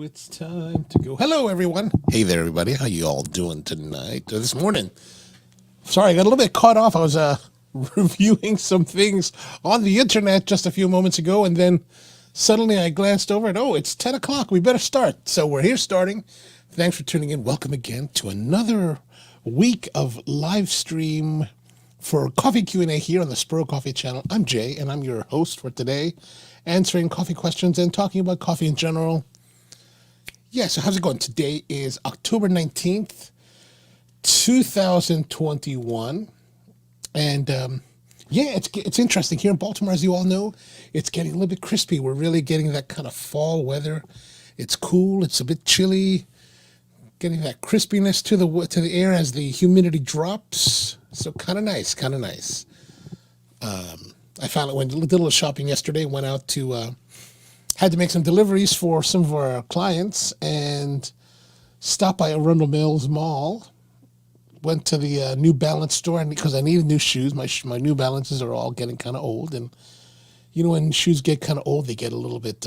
it's time to go. Hello, everyone. Hey there, everybody. How you all doing tonight? This morning. Sorry, I got a little bit caught off. I was reviewing some things on the internet just a few moments ago, and then suddenly I glanced over and, oh, it's 10 o'clock. We better start. So we're here starting. Thanks for tuning in. Welcome again to another week of live stream for Coffee Q&A here on the Spro Coffee channel. I'm Jay, and I'm your host for today, answering coffee questions and talking about coffee in general. Yeah, so how's it going? Today is October 19th, 2021. And yeah, it's interesting. Here in Baltimore, as you all know, it's getting a little bit crispy. We're really getting that kind of fall weather. It's cool. It's a bit chilly. Getting that crispiness to the air as the humidity drops. So kind of nice, kind of nice. I found it when I did a little shopping yesterday. Went out to had to make some deliveries for some of our clients and stopped by Arundel Mills Mall. Went to the New Balance store and because I needed new shoes. My New Balances are all getting kind of old, and you know when shoes get kind of old, they get a little bit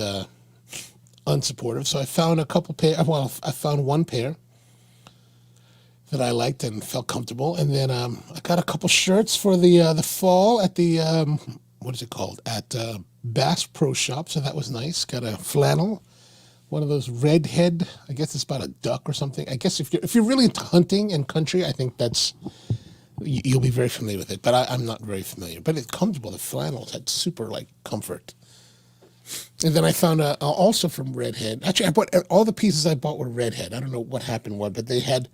unsupportive. So I found a couple pair. Well, I found one pair that I liked and felt comfortable, and then I got a couple shirts for the fall at the what is it called, at Bass Pro Shop. So that was nice. Got a flannel, one of those redhead. I guess it's about a duck or something. I guess if you're really into hunting and country, I think you'll be very familiar with it. But I'm not very familiar. But it's comfortable. The flannels had super like comfort. And then I found also from Redhead. Actually, I bought all the pieces I bought were Redhead. I don't know what happened, but they had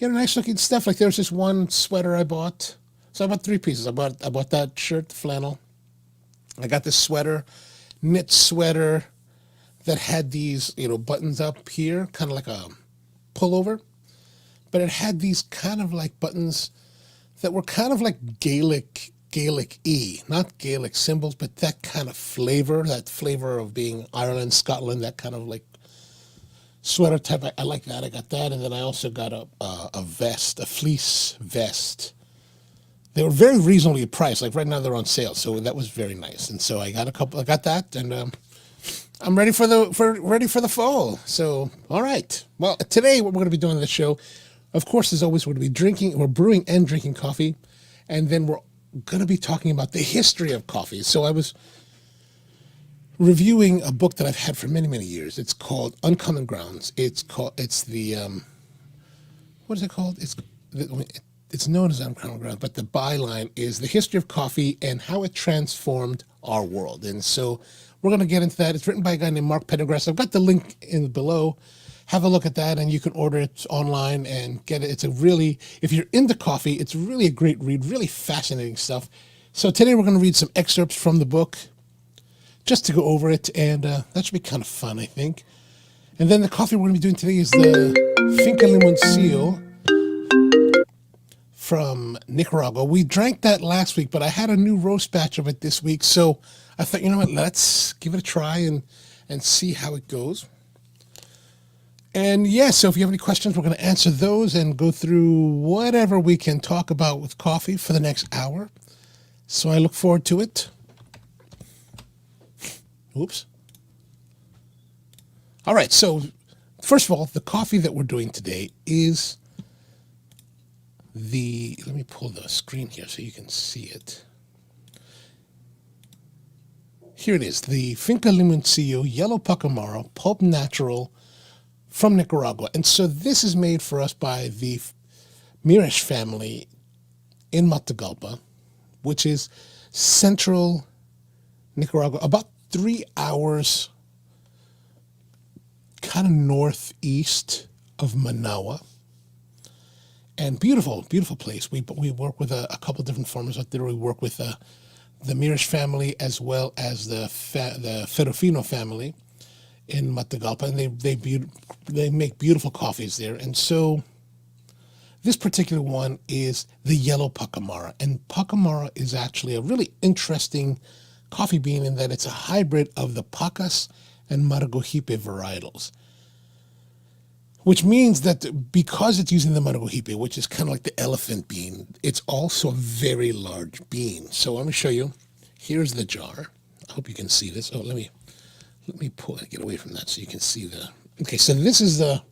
nice looking stuff. Like there was this one sweater I bought. So I bought three pieces. I bought that shirt, the flannel. I got this sweater, knit sweater that had these, buttons up here, kind of like a pullover. But it had these kind of like buttons that were kind of like Gaelic-y, not Gaelic symbols, but that kind of flavor, that flavor of being Ireland, Scotland, that kind of like sweater type. I like that. I got that. And then I also got a vest, a fleece vest. They were very reasonably priced. Like right now they're on sale. So that was very nice. And so I got that, and I'm ready for the fall. So, all right. Well, today what we're going to be doing on the show, of course, as always, we're going to be brewing and drinking coffee. And then we're going to be talking about the history of coffee. So I was reviewing a book that I've had for many, many years. It's called Uncommon Grounds. It's the what is it called? It's known as Uncommon Grounds, but the byline is The History of Coffee and How It Transformed Our World. And so we're going to get into that. It's written by a guy named Mark Pendergrast. I've got the link in below. Have a look at that, and you can order it online and get it. If you're into coffee, it's really a great read, really fascinating stuff. So today we're going to read some excerpts from the book just to go over it, and that should be kind of fun, I think. And then the coffee we're going to be doing today is the Finca Limoncillo from Nicaragua. We drank that last week, but I had a new roast batch of it this week, so I thought, you know what, let's give it a try and see how it goes. And yeah, so if you have any questions, we're going to answer those and go through whatever we can talk about with coffee for the next hour. So I look forward to it. Oops. All right, so first of all, the coffee that we're doing today is let me pull the screen here so you can see it. Here it is, the Finca Limoncillo Yellow Pacamara Pulp Natural from Nicaragua. And so this is made for us by the Mirish family in Matagalpa, which is central Nicaragua, about 3 hours kind of northeast of Managua. And beautiful, beautiful place. We work with a couple different farmers out there. We work with the Mirish family as well as the Ferrofino family in Matagalpa, and they make beautiful coffees there. And so this particular one is the yellow Pacamara. And Pacamara is actually a really interesting coffee bean in that it's a hybrid of the Pacas and Maragogipe varietals. Which means that because it's using the Maragogipe, which is kind of like the elephant bean, it's also a very large bean. So let me show you. Here's the jar. I hope you can see this. Oh, let me get away from that so you can see Okay, so this is the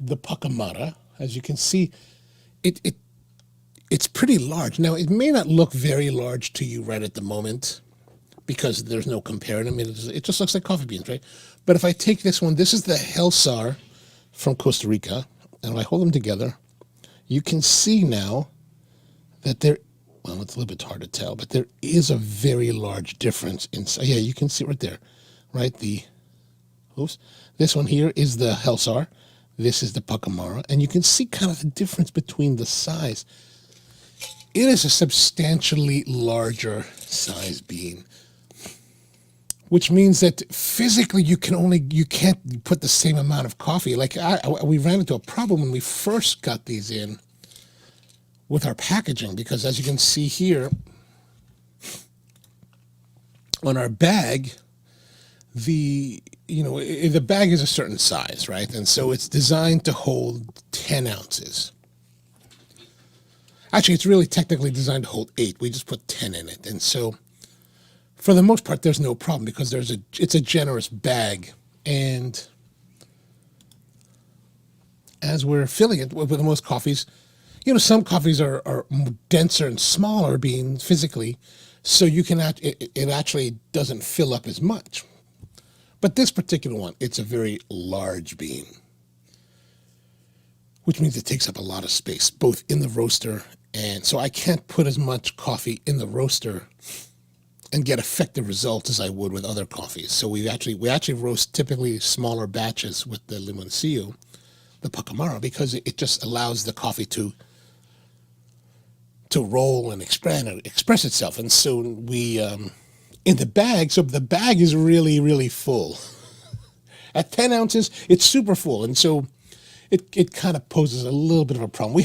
Pacamara. As you can see, it's pretty large. Now, it may not look very large to you right at the moment because there's no comparing. I mean, it just looks like coffee beans, right? But if I take this one, this is the Helsar from Costa Rica, and I hold them together, you can see now that well, it's a little bit hard to tell, but there is a very large difference in, yeah, you can see right there, right? This one here is the Helsar. This is the Pacamara, and you can see kind of the difference between the size. It is a substantially larger size bean, which means that physically you can't put the same amount of coffee. Like we ran into a problem when we first got these in with our packaging, because as you can see here on our bag, the bag is a certain size, right? And so it's designed to hold 10 ounces. Actually, it's really technically designed to hold 8. We just put 10 in it. And so for the most part, there's no problem because it's a generous bag. And as we're filling it with the most coffees, some coffees are denser and smaller beans physically, so it actually doesn't fill up as much. But this particular one, it's a very large bean, which means it takes up a lot of space, both in the roaster, and so I can't put as much coffee in the roaster and get effective results as I would with other coffees. So we actually roast typically smaller batches with the Limoncillo, the Pacamara, because it just allows the coffee to roll and expand and express itself. And so we in the bag, so the bag is really, really full. At 10 ounces, it's super full, and so it kind of poses a little bit of a problem.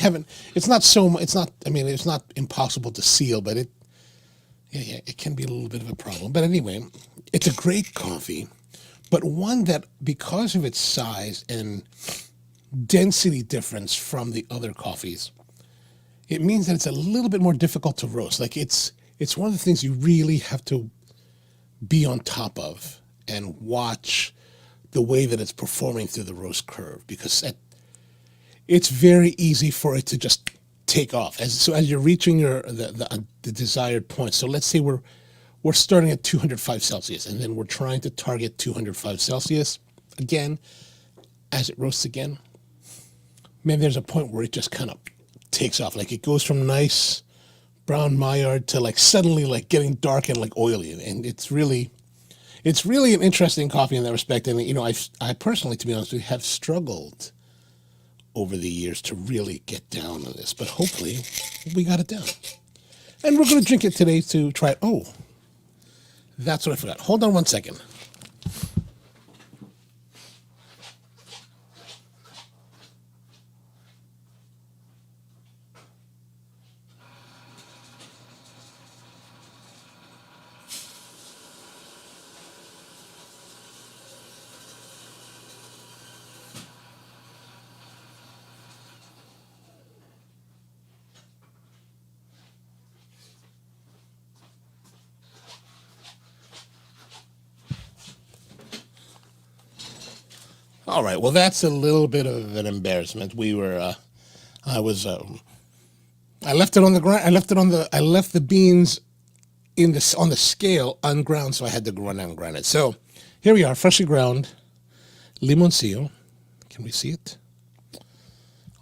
It's not impossible to seal, but it can be a little bit of a problem. But anyway, it's a great coffee, but one that, because of its size and density difference from the other coffees, it means that it's a little bit more difficult to roast. Like it's one of the things you really have to be on top of and watch the way that it's performing through the roast curve, because it's very easy for it to just take off as you're reaching the desired point. So let's say we're starting at 205 Celsius, and then we're trying to target 205 Celsius again as it roasts again. Maybe there's a point where it just kind of takes off, like it goes from nice brown Maillard to like suddenly like getting dark and like oily, and it's really an interesting coffee in that respect. And I personally, to be honest with you, have struggled over the years to really get down on this, but hopefully we got it down. And we're going to drink it today to try it. Oh, that's what I forgot. Hold on one second. All right. Well, that's a little bit of an embarrassment. I left it on the ground. I left the beans on the scale unground, so I had to run down and grind it. So here we are, freshly ground Limoncillo. Can we see it?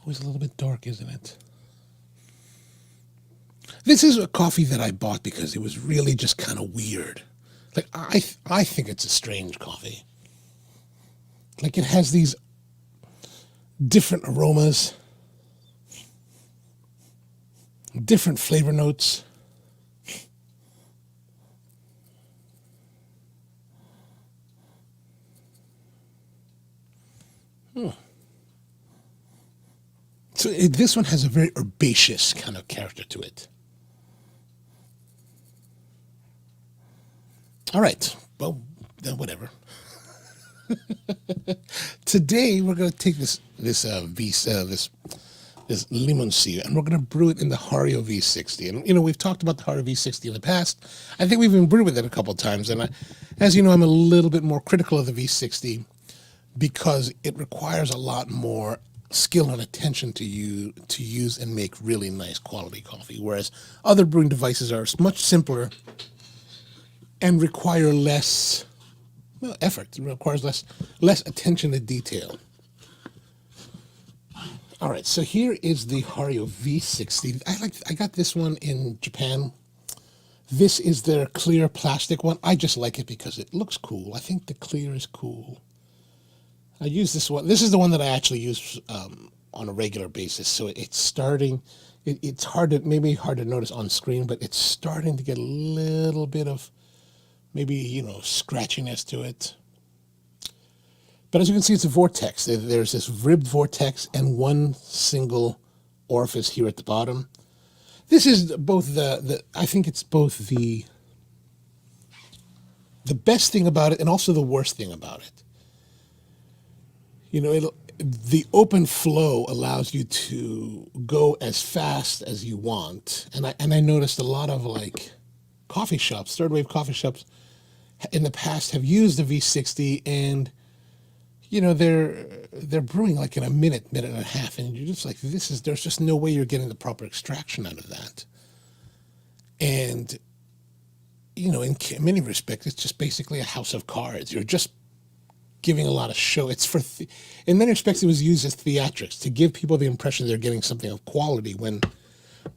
Always a little bit dark, isn't it? This is a coffee that I bought because it was really just kind of weird. Like I think it's a strange coffee. Like it has these different aromas, different flavor notes. So this one has a very herbaceous kind of character to it. All right, well, then whatever. Today we're going to take this Limoncillo, and we're going to brew it in the Hario V60. And we've talked about the Hario V60 in the past. I think we've even brewed with it a couple of times. And as you know, I'm a little bit more critical of the V60 because it requires a lot more skill and attention to use and make really nice quality coffee, whereas other brewing devices are much simpler and require less effort. It requires less attention to detail. All right, so here is the Hario V60. I got this one in Japan. This is their clear plastic one. I just like it because it looks cool. I think the clear is cool. I use this one. This is the one that I actually use on a regular basis. So it's starting. It's maybe hard to notice on screen, but it's starting to get a little bit of maybe scratchiness to it. But as you can see, it's a vortex. There's this ribbed vortex and one single orifice here at the bottom. This is both I think it's both the best thing about it and also the worst thing about it. The open flow allows you to go as fast as you want. And I noticed a lot of coffee shops, third wave coffee shops in the past have used the V60, and they're brewing in a minute and a half, and you're just like, there's just no way you're getting the proper extraction out of that. And in many respects, it's just basically a house of cards. You're just giving a lot of show. It's in many respects, it was used as theatrics to give people the impression they're getting something of quality when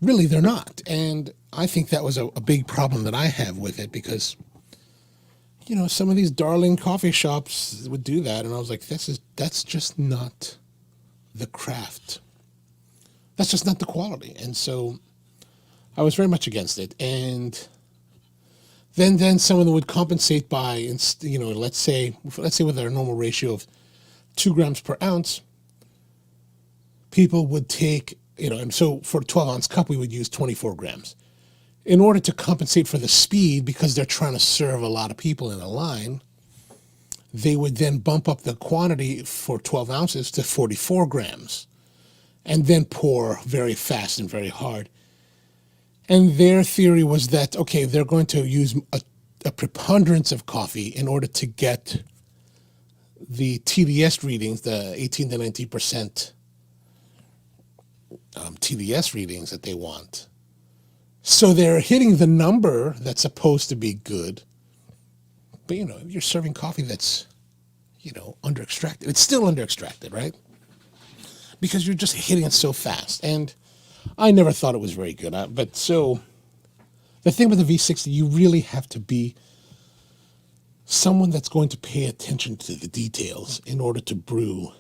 really they're not. And I think that was a big problem that I have with it, because some of these darling coffee shops would do that, and I was like, that's just not the craft. That's just not the quality. And so I was very much against it. And then some of them would compensate by, let's say with our normal ratio of 2 grams per ounce, people would take, and so for a 12-ounce cup, we would use 24 grams. In order to compensate for the speed, because they're trying to serve a lot of people in a line, they would then bump up the quantity for 12 ounces to 44 grams and then pour very fast and very hard. And their theory was that, okay, they're going to use a preponderance of coffee in order to get the TDS readings, the 18 to 19% TDS readings that they want. So they're hitting the number that's supposed to be good, but you're serving coffee that's, under extracted. It's still under extracted, right? Because you're just hitting it so fast. And I never thought it was very good. But so the thing with the V60, you really have to be someone that's going to pay attention to the details in order to brew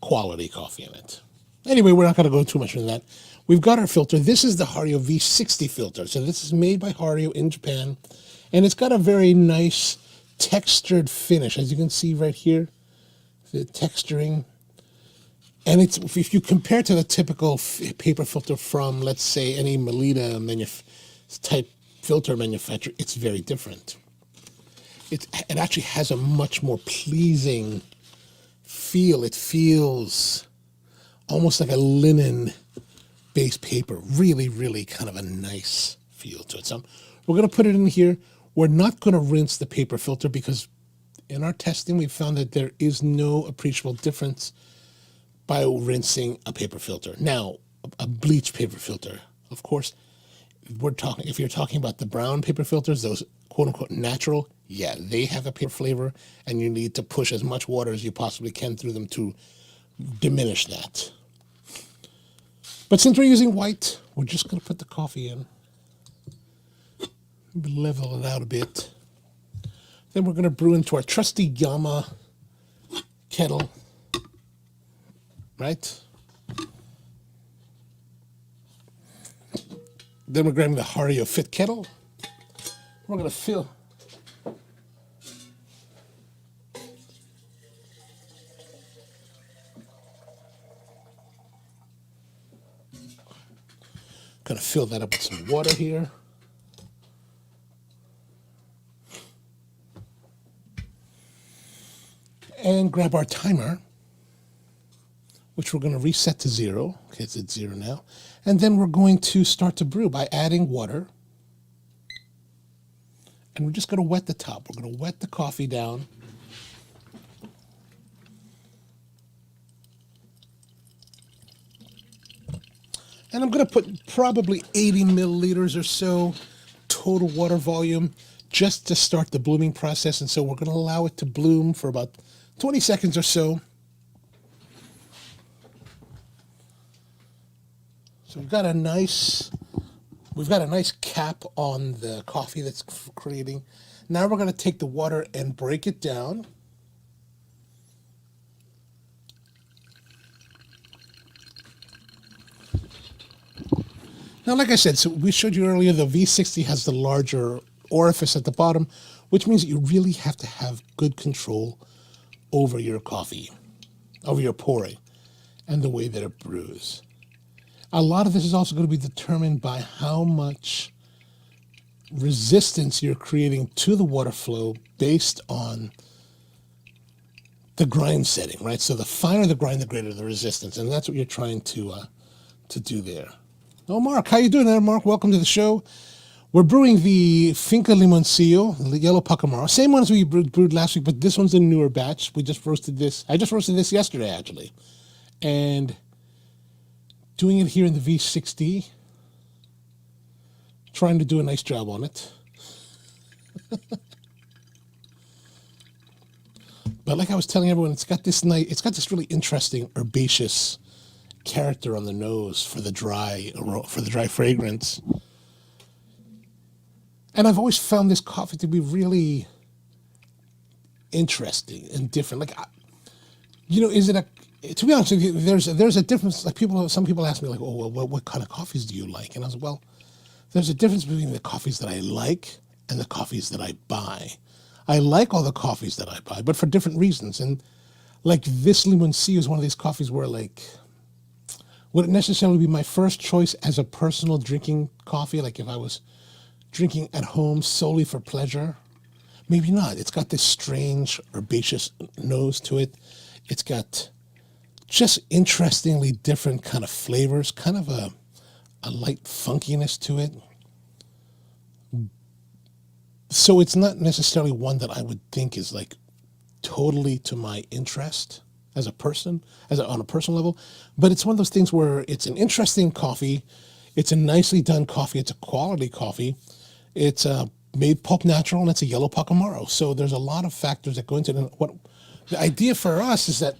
quality coffee in it. Anyway, we're not going to go too much into that. We've got our filter. This is the Hario V60 filter. So this is made by Hario in Japan, and it's got a very nice textured finish, as you can see right here, the texturing. And if you compare to the typical paper filter from, let's say, any Melita type filter manufacturer, it's very different. It actually has a much more pleasing feel. It feels almost like a linen-based paper. Really, really kind of a nice feel to it. So we're going to put it in here. We're not going to rinse the paper filter because in our testing, we found that there is no appreciable difference by rinsing a paper filter. Now, a bleached paper filter, of course, if you're talking about the brown paper filters, those quote-unquote natural, yeah, they have a paper flavor, and you need to push as much water as you possibly can through them to diminish that. But since we're using white, we're just going to put the coffee in. Level it out a bit. Then we're going to brew into our trusty Yama kettle. Right? Then we're grabbing the Hario Fit kettle. We're going to fill. Going to fill that up with some water here. And grab our timer, which we're going to reset to 0. Okay, it's at 0 now. And then we're going to start to brew by adding water. And we're just going to wet the top. We're going to wet the coffee down. And I'm going to put probably 80 milliliters or so total water volume just to start the blooming process. And so we're going to allow it to bloom for about 20 seconds or so. So we've got a nice cap on the coffee that's creating. Now we're going to take the water and break it down. Now, like I said, so we showed you earlier, the V60 has the larger orifice at the bottom, which means that you really have to have good control over your coffee, over your pouring, and the way that it brews. A lot of this is also going to be determined by how much resistance you're creating to the water flow based on the grind setting, right? So the finer the grind, the greater the resistance, and that's what you're trying to do there. Oh, Mark, how you doing there, Mark? Welcome to the show. We're brewing the Finca Limoncillo, the yellow Pacamara. Same one as we brewed last week, but this one's a newer batch. We just roasted this. I just roasted this yesterday, actually. And doing it here in the V60. Trying to do a nice job on it. But like I was telling everyone, it's got this really interesting herbaceous character on the nose for the dry fragrance. And I've always found this coffee to be really interesting and different. Like, is it to be honest with you, there's a difference. Like some people ask me, like, oh, well, what kind of coffees do you like? And I was like, well, there's a difference between the coffees that I like and the coffees that I buy. I like all the coffees that I buy, but for different reasons. And like this Limoncillo is one of these coffees where, like, would it necessarily be my first choice as a personal drinking coffee? Like if I was drinking at home solely for pleasure? Maybe not. It's got this strange herbaceous nose to it. It's got just interestingly different kind of flavors, kind of a light funkiness to it. So it's not necessarily one that I would think is like totally to my interest as a person, on a personal level. But it's one of those things where it's an interesting coffee. It's a nicely done coffee. It's a quality coffee. It's made pulp natural, and it's a yellow Pacamara. So there's a lot of factors that go into it. What the idea for us is that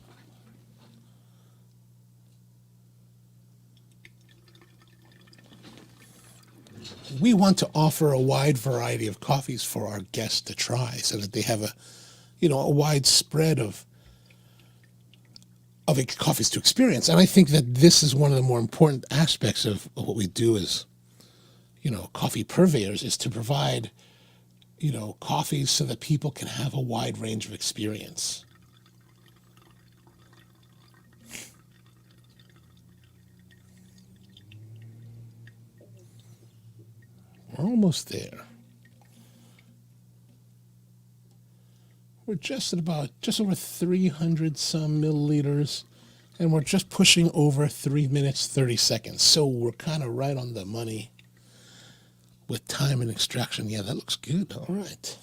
we want to offer a wide variety of coffees for our guests to try, so that they have a wide spread of coffees to experience. And I think that this is one of the more important aspects of what we do as coffee purveyors, is to provide coffees so that people can have a wide range of experience. We're almost there. We're just over 300 some milliliters, and we're just pushing over 3 minutes, 30 seconds. So we're kind of right on the money with time and extraction. Yeah, that looks good. All right.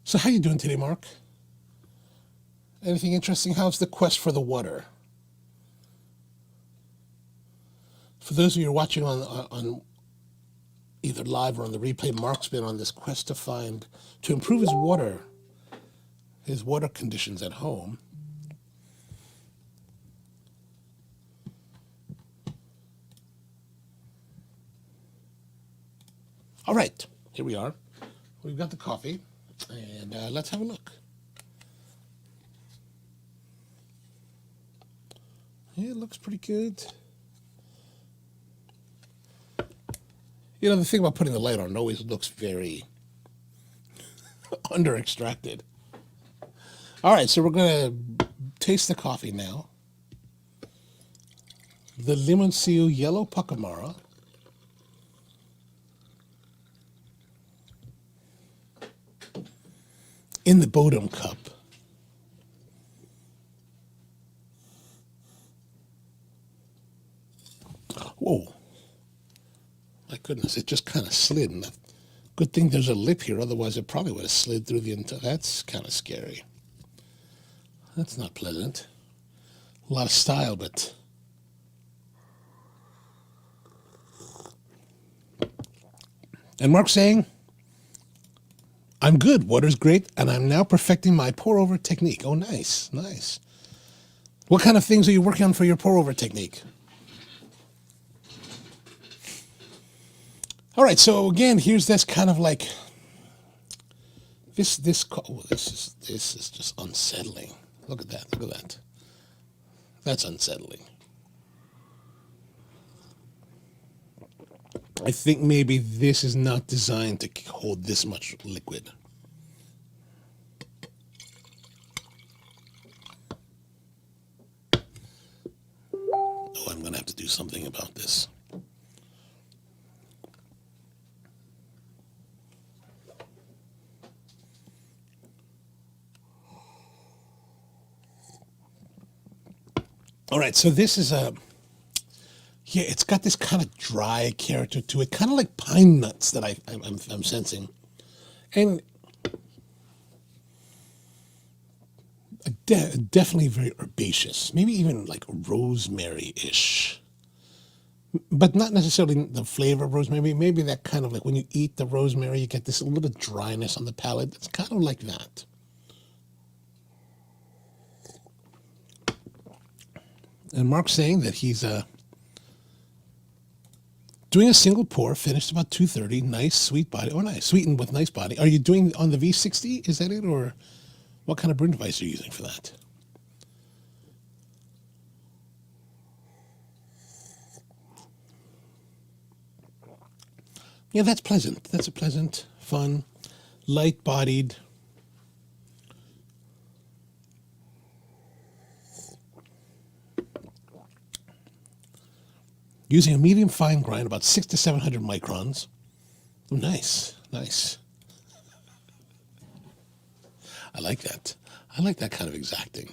So how you doing today, Mark? Anything interesting? How's the quest for the water? For those of you who are watching on either live or on the replay, Mark's been on this quest to improve his water conditions at home. All right, here we are. We've got the coffee, and let's have a look. Yeah, it looks pretty good. The thing about putting the light on, it always looks very under-extracted. All right, so we're going to taste the coffee now. The Limoncillo Yellow Pacamara. In the Bodum cup. Whoa. My goodness, it just kind of slid and that Good thing there's a lip here, otherwise it probably would have slid through the entire... That's kind of scary. That's not pleasant. A lot of style, but... And Mark's saying, I'm good, water's great, and I'm now perfecting my pour-over technique. Oh, nice, nice. What kind of things are you working on for your pour-over technique? All right, so again, here's this kind of like, this is just unsettling. Look at that, look at that. That's unsettling. I think maybe this is not designed to hold this much liquid. Oh, I'm going to have to do something about this. All right, so this is a... Yeah, it's got this kind of dry character to it, kind of like pine nuts that I'm sensing. And definitely very herbaceous, maybe even like rosemary-ish. But not necessarily the flavor of rosemary, maybe that kind of like when you eat the rosemary, you get this little bit of dryness on the palate. It's kind of like that. And Mark's saying that he's... doing a single pour, finished about 2:30, nice, sweet body. Oh, nice, sweetened with nice body. Are you doing on the V60? Is that it? Or what kind of brewing device are you using for that? Yeah, that's pleasant. That's a pleasant, fun, light-bodied. Using a medium fine grind, about 600 to 700 microns. Oh, nice, nice. I like that. I like that kind of exacting.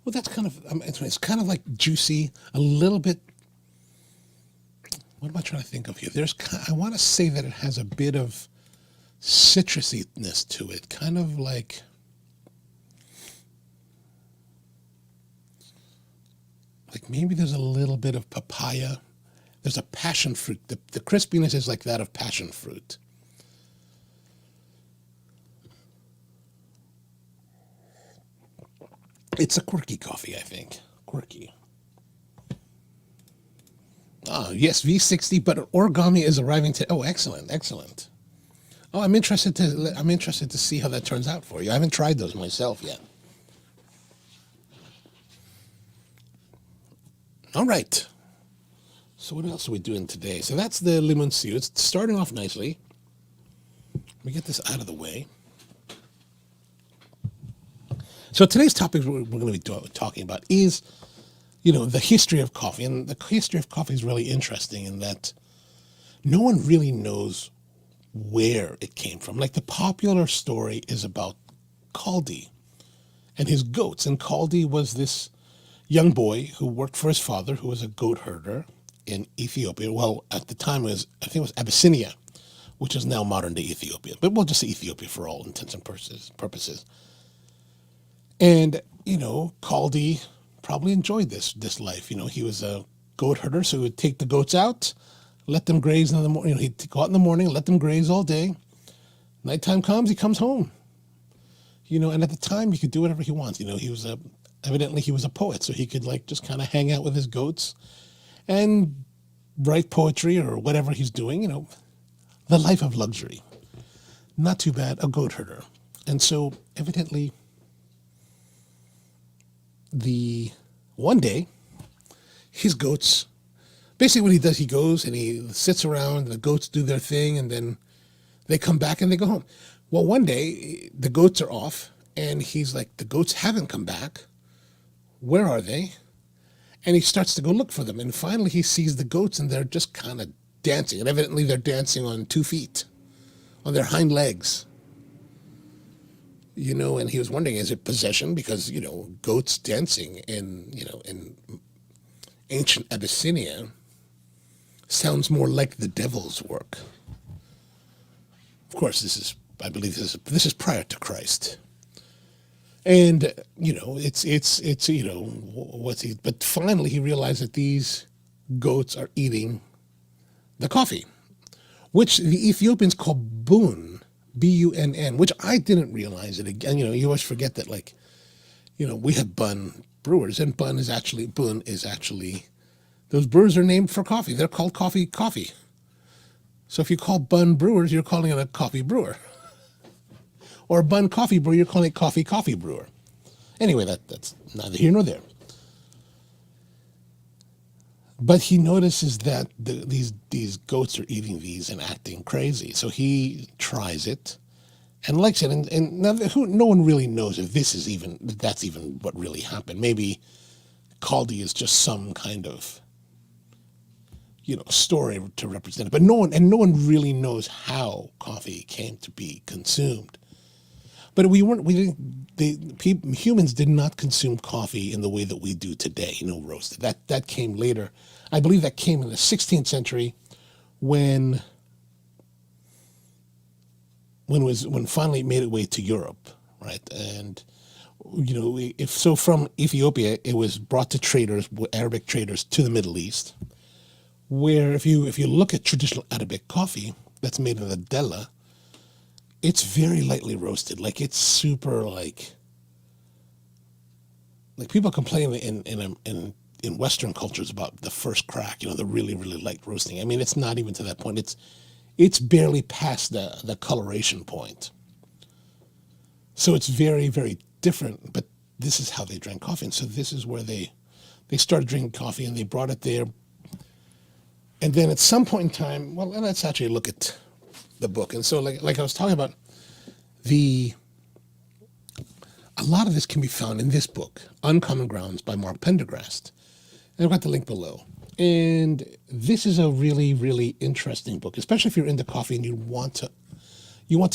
Well, that's kind of, it's kind of like juicy, a little bit. What am I trying to think of here? I want to say that it has a bit of citrusiness to it, kind of like... Like maybe there's a little bit of papaya. There's a passion fruit. The crispiness is like that of passion fruit. It's a quirky coffee, I think. Quirky. Ah, yes, V60, but origami is arriving to... Oh, excellent, excellent. Oh, I'm interested to see how that turns out for you. I haven't tried those myself yet. All right. So what else are we doing today? So that's the Limoncillo. It's starting off nicely. Let me get this out of the way. So today's topic we're going to be talking about is, the history of coffee. And the history of coffee is really interesting in that no one really knows where it came from. Like the popular story is about Kaldi and his goats. And Kaldi was this young boy who worked for his father, who was a goat herder in Ethiopia. Well, at the time I think it was Abyssinia, which is now modern day Ethiopia. But we'll just say Ethiopia for all intents and purposes. And, Kaldi probably enjoyed this life. He was a goat herder, so he would take the goats out, let them graze in the morning. He'd go out in the morning, let them graze all day. Nighttime comes, he comes home. And at the time he could do whatever he wants. Evidently he was a poet, so he could just kind of hang out with his goats and write poetry or whatever he's doing, the life of luxury. Not too bad, a goat herder. And so evidently one day his goats, basically what he does, he goes and he sits around, and the goats do their thing, and then they come back and they go home. Well, one day the goats are off and he's like, the goats haven't come back. Where are they? And he starts to go look for them. And finally he sees the goats and they're just kind of dancing. And evidently they're dancing on 2 feet, on their hind legs. And he was wondering, is it possession? Because, goats dancing in ancient Abyssinia sounds more like the devil's work. Of course, I believe this is prior to Christ. And, but finally he realized that these goats are eating the coffee, which the Ethiopians call bun, B-U-N-N, which I didn't realize it. Again, you always forget that, we have bun brewers, and bun is actually, those brewers are named for coffee. They're called coffee. So if you call bun brewers, you're calling it a coffee brewer. Or a bun coffee brewer, you're calling it coffee brewer. Anyway, that's neither here nor there. But he notices that these goats are eating these and acting crazy. So he tries it and likes it. And now no one really knows if that's even what really happened. Maybe Kaldi is just some kind of story to represent it. But no one really knows how coffee came to be consumed. But humans did not consume coffee in the way that we do today, roasted. That came later. I believe that came in the 16th century when finally it made its way to Europe, right? And from Ethiopia, it was brought to Arabic traders to the Middle East, where if you look at traditional Arabic coffee that's made in the Della, it's very lightly roasted. It's super like people complain in Western cultures about the first crack, the really, really light roasting. I mean, it's not even to that point. It's barely past the coloration point. So it's very, very different, but this is how they drank coffee. And so this is where they started drinking coffee, and they brought it there. And then at some point in time, well, let's actually look at the book. And so like I was talking about, a lot of this can be found in this book, Uncommon Grounds by Mark Pendergrast. And I've got the link below. And this is a really, really interesting book, especially if you're into coffee and you want to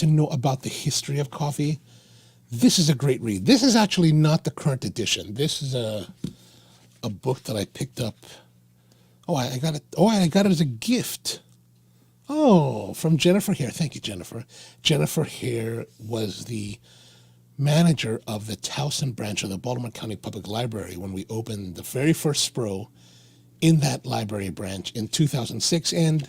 know about the history of coffee. This is a great read. This is actually not the current edition. This is a book that I picked up. I got it as a gift. Oh, from Jennifer Hare. Thank you, Jennifer. Jennifer Hare was the manager of the Towson branch of the Baltimore County Public Library when we opened the very first Spro in that library branch in 2006. And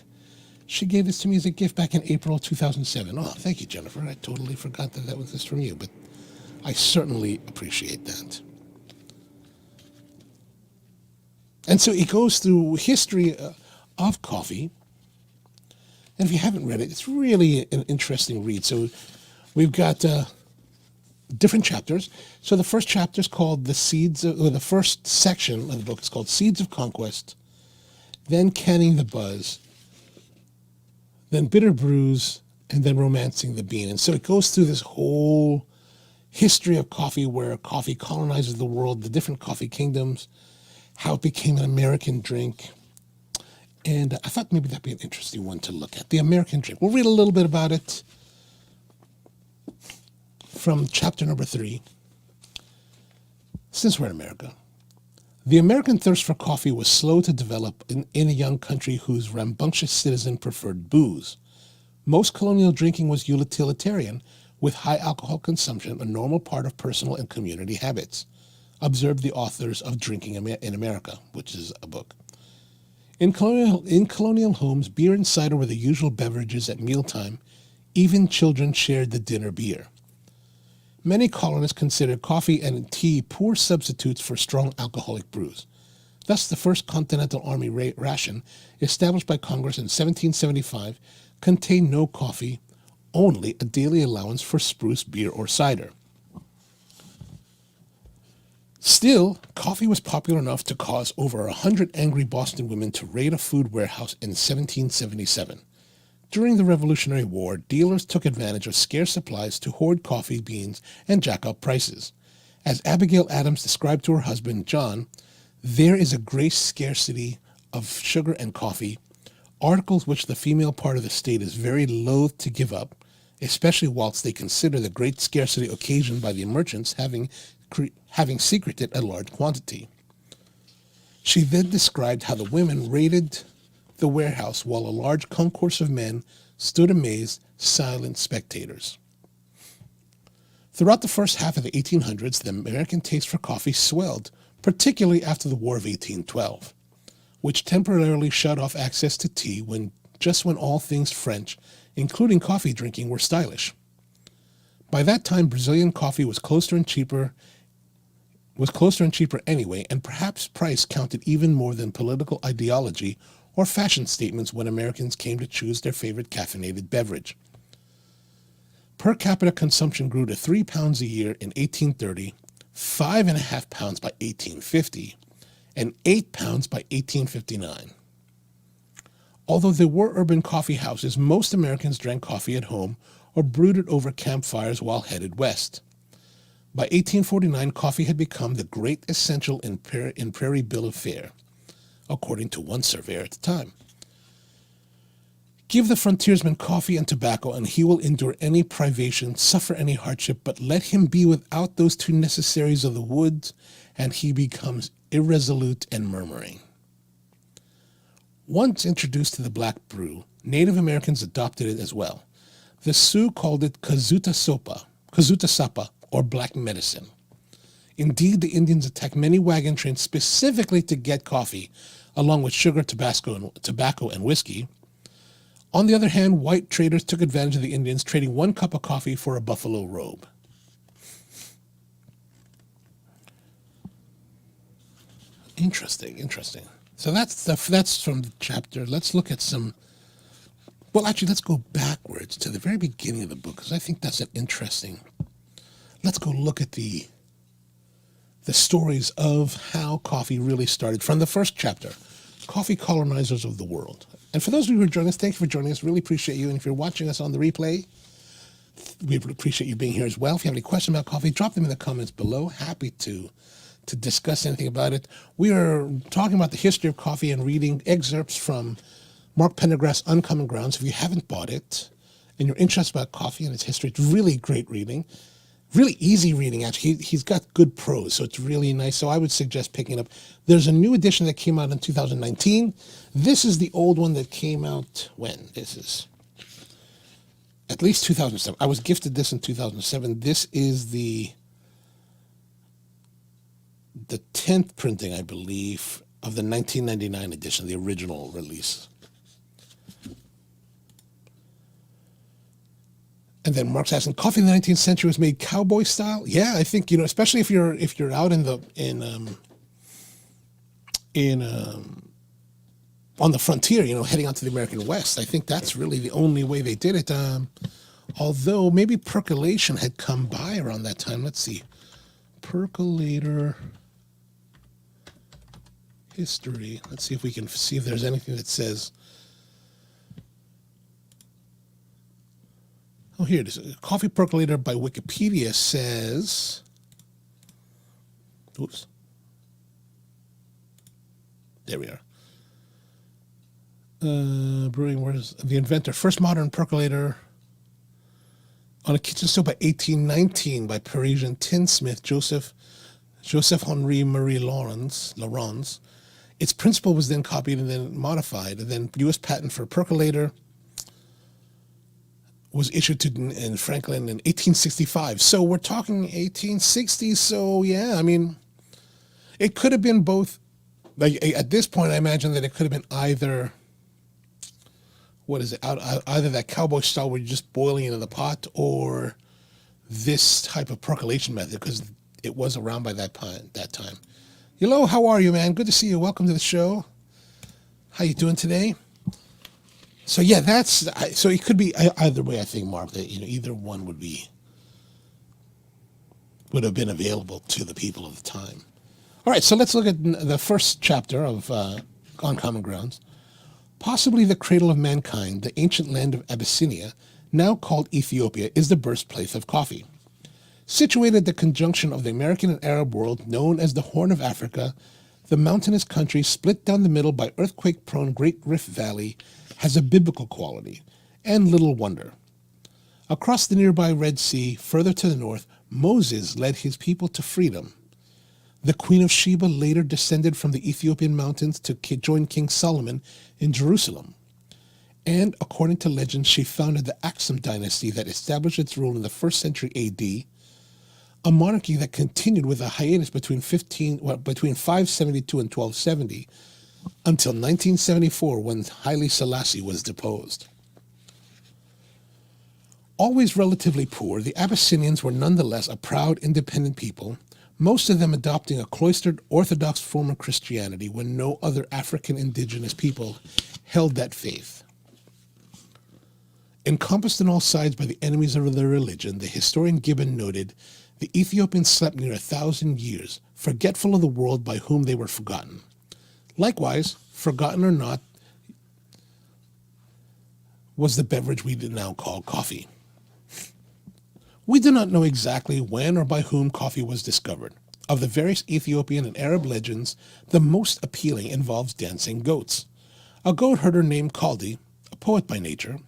she gave this to me as a gift back in April 2007. Oh, thank you, Jennifer. I totally forgot that was this from you, but I certainly appreciate that. And so it goes through history of coffee. And if you haven't read it, it's really an interesting read. So we've got different chapters. So the first chapter is called the first section of the book is called Seeds of Conquest, then Canning the Buzz, then Bitter Brews, and then Romancing the Bean. And so it goes through this whole history of coffee, where coffee colonizes the world, the different coffee kingdoms, how it became an American drink. And I thought maybe that'd be an interesting one to look at. The American drink. We'll read a little bit about it from chapter number 3. Since we're in America. The American thirst for coffee was slow to develop in a young country whose rambunctious citizen preferred booze. Most colonial drinking was utilitarian, with high alcohol consumption a normal part of personal and community habits. Observed the authors of Drinking in America, which is a book. In colonial homes, beer and cider were the usual beverages at mealtime. Even children shared the dinner beer. Many colonists considered coffee and tea poor substitutes for strong alcoholic brews. Thus, the first Continental Army ration, established by Congress in 1775, contained no coffee, only a daily allowance for spruce beer or cider. Still, coffee was popular enough to cause over 100 angry Boston women to raid a food warehouse in 1777. During the Revolutionary War, dealers took advantage of scarce supplies to hoard coffee beans and jack up prices. As Abigail Adams described to her husband, John, there is a great scarcity of sugar and coffee, articles which the female part of the state is very loath to give up, especially whilst they consider the great scarcity occasioned by the merchants having secreted a large quantity. She then described how the women raided the warehouse while a large concourse of men stood amazed, silent spectators. Throughout the first half of the 1800s, the American taste for coffee swelled, particularly after the War of 1812, which temporarily shut off access to tea just when all things French, including coffee drinking, were stylish. By that time, Brazilian coffee was closer and cheaper anyway, and perhaps price counted even more than political ideology or fashion statements when Americans came to choose their favorite caffeinated beverage. Per capita consumption grew to 3 pounds a year in 1830, 5.5 pounds by 1850, and 8 pounds by 1859. Although there were urban coffee houses, most Americans drank coffee at home or brewed it over campfires while headed west. By 1849, coffee had become the great essential in Prairie bill of fare, according to one surveyor at the time. Give the frontiersman coffee and tobacco, and he will endure any privation, suffer any hardship, but let him be without those two necessaries of the woods, and he becomes irresolute and murmuring. Once introduced to the black brew, Native Americans adopted it as well. The Sioux called it kazuta sapa, or black medicine. Indeed, the Indians attacked many wagon trains specifically to get coffee, along with sugar, tobacco, and whiskey. On the other hand, white traders took advantage of the Indians, trading 1 cup of coffee for a buffalo robe. Interesting. So that's from the chapter. Let's look at some. Well, actually, let's go backwards to the very beginning of the book, because I think that's an interesting. Let's go look at the stories of how coffee really started from the first chapter, Coffee Colonizers of the World. And for those of you who are joining us, thank you for joining us. Really appreciate you. And if you're watching us on the replay, we appreciate you being here as well. If you have any questions about coffee, drop them in the comments below. Happy to discuss anything about it. We are talking about the history of coffee and reading excerpts from Mark Pendergrast's Uncommon Grounds. If you haven't bought it and you're interested about coffee and its history, it's really great reading. Really easy reading, actually. He's got good prose, so it's really nice. So I would suggest picking it up. There's a new edition that came out in 2019. This is the old one that came out when? This is at least 2007. I was gifted this in 2007. This is the 10th printing, I believe, of the 1999 edition, the original release. And then Mark's asking, coffee in the 19th century was made cowboy style? Yeah, I think, especially if you're out on the frontier, heading out to the American West. I think that's really the only way they did it. Although maybe percolation had come by around that time. Let's see. Percolator history. Let's see if we can see if there's anything that says. Oh, here it is. Coffee Percolator by Wikipedia says, oops, there we are. Brewing, where's the inventor? First modern percolator on a kitchen stove by 1819 by Parisian tinsmith Joseph Henri Marie Laurens. Its principle was then copied and then modified, and then U.S. patent for percolator was issued in Franklin in 1865. So we're talking 1860s. So yeah, I mean, it could have been both. Like at this point, I imagine that it could have been either. What is it? Either that cowboy style where you're just boiling it in the pot, or this type of percolation method, because it was around by that time. Hello, how are you, man? Good to see you. Welcome to the show. How you doing today? So yeah, so it could be either way. I think, Mark, that either one would have been available to the people of the time. All right, so let's look at the first chapter of On Common Grounds. Possibly the cradle of mankind, the ancient land of Abyssinia, now called Ethiopia, is the birthplace of coffee. Situated at the conjunction of the American and Arab world, known as the Horn of Africa, the mountainous country, split down the middle by earthquake-prone Great Rift Valley, has a biblical quality, and little wonder. Across the nearby Red Sea, further to the north, Moses led his people to freedom. The Queen of Sheba later descended from the Ethiopian mountains to join King Solomon in Jerusalem. And according to legend, she founded the Aksum dynasty that established its rule in the 1st century AD, a monarchy that continued with a hiatus between 572 and 1270 until 1974 when Haile Selassie was deposed. Always relatively poor, the Abyssinians were nonetheless a proud, independent people, most of them adopting a cloistered Orthodox form of Christianity when no other African indigenous people held that faith. Encompassed on all sides by the enemies of their religion, the historian Gibbon noted, the Ethiopians slept near 1,000 years, forgetful of the world by whom they were forgotten. Likewise, forgotten or not, was the beverage we now call coffee. We do not know exactly when or by whom coffee was discovered. Of the various Ethiopian and Arab legends, the most appealing involves dancing goats. A goat herder named Kaldi, a poet by nature,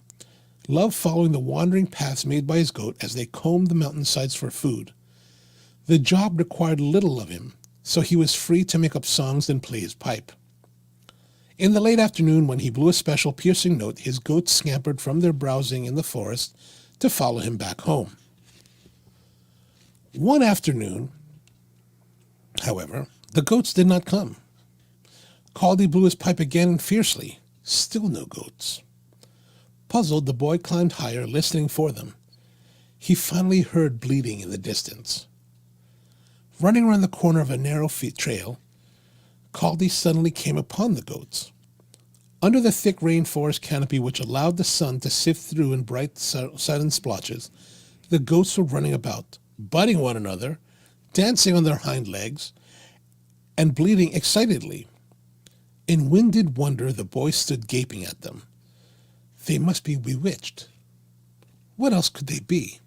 loved following the wandering paths made by his goat as they combed the mountainsides for food. The job required little of him, so he was free to make up songs and play his pipe. In the late afternoon, when he blew a special piercing note, his goats scampered from their browsing in the forest to follow him back home. One afternoon, however, the goats did not come. Kaldi blew his pipe again and fiercely. Still no goats. Puzzled, the boy climbed higher, listening for them. He finally heard bleating in the distance. Running around the corner of a narrow trail, Kaldi suddenly came upon the goats. Under the thick rainforest canopy which allowed the sun to sift through in bright sudden splotches, the goats were running about, butting one another, dancing on their hind legs, and bleating excitedly. In winded wonder, the boy stood gaping at them. They must be bewitched. What else could they be?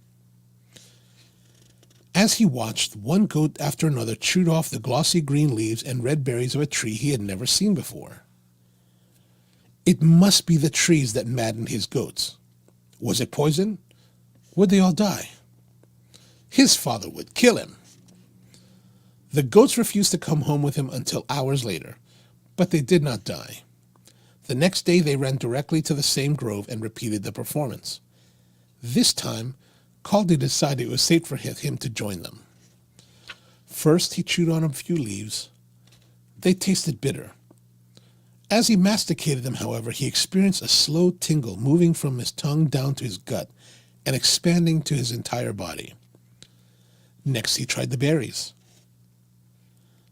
As he watched, one goat after another chewed off the glossy green leaves and red berries of a tree he had never seen before. It must be the trees that maddened his goats. Was it poison? Would they all die? His father would kill him. The goats refused to come home with him until hours later, but they did not die. The next day they ran directly to the same grove and repeated the performance. This time, Kaldi decided it was safe for him to join them. First, he chewed on a few leaves. They tasted bitter. As he masticated them, however, he experienced a slow tingle moving from his tongue down to his gut and expanding to his entire body. Next, he tried the berries.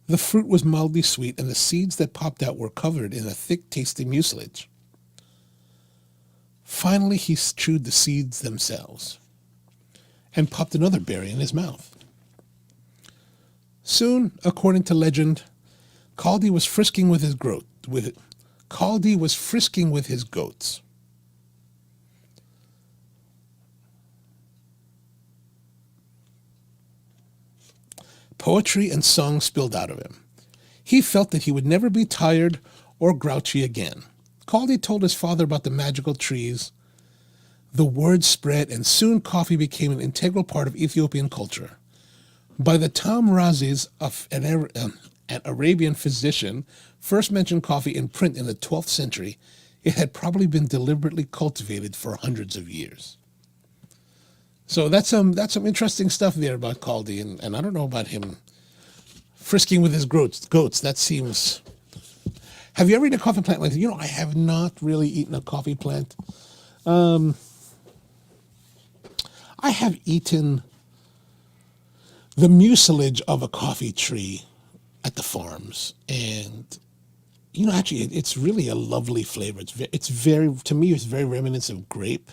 The fruit was mildly sweet, and the seeds that popped out were covered in a thick, tasty mucilage. Finally, he chewed the seeds themselves and popped another berry in his mouth. Soon, according to legend, Kaldi was frisking with his goats. Poetry and song spilled out of him. He felt that he would never be tired or grouchy again. Kaldi told his father about the magical trees. The word spread, and soon coffee became an integral part of Ethiopian culture. By the time Razis, an Arabian physician, first mentioned coffee in print in the 12th century, it had probably been deliberately cultivated for hundreds of years. So that's some interesting stuff there about Kaldi, and I don't know about him frisking with his goats. That seems... Have you ever eaten a coffee plant? I have not really eaten a coffee plant. I have eaten the mucilage of a coffee tree at the farms, and actually, it's really a lovely flavor. It's very, to me, it's very reminiscent of grape,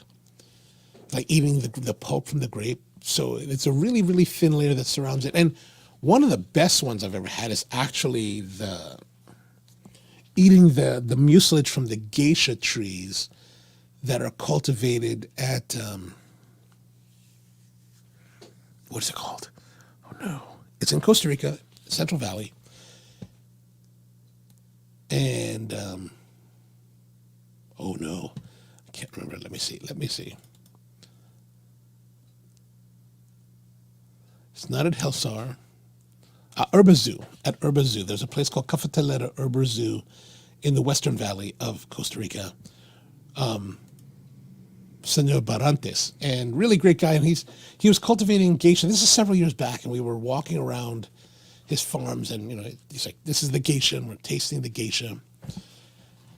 like eating the pulp from the grape. So it's a really, really thin layer that surrounds it. And one of the best ones I've ever had is actually eating the mucilage from the geisha trees that are cultivated at, what is it called? Oh no. It's in Costa Rica, Central Valley. And, oh no, I can't remember. Let me see. It's not at Helsar. Herba at Herba Zoo. There's a place called Cafetalera Herba Zoo in the Western Valley of Costa Rica. Senor Barantes, and really great guy. And he was cultivating geisha. This is several years back, and we were walking around his farms, and he's like, "This is the geisha, and we're tasting the geisha."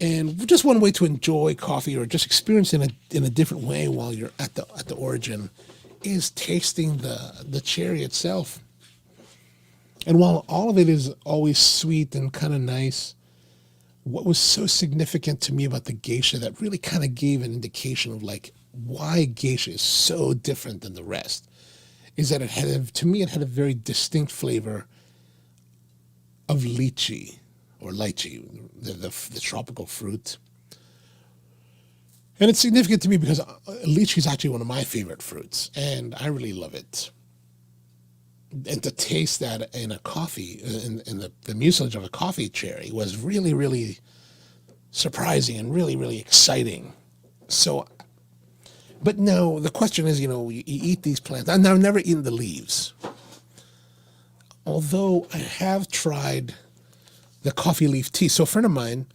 And just one way to enjoy coffee or just experience it in a different way while you're at the origin is tasting the cherry itself. And while all of it is always sweet and kind of nice, what was so significant to me about the geisha that really kind of gave an indication of like why geisha is so different than the rest is that it had a very distinct flavor of lychee or lychee, the tropical fruit. And it's significant to me because lychee is actually one of my favorite fruits, and I really love it. And to taste that in a coffee, in the mucilage of a coffee cherry was really, really surprising and really, really exciting. So, but no, the question is, you eat these plants. I've never eaten the leaves. Although I have tried the coffee leaf tea. So a friend of mine,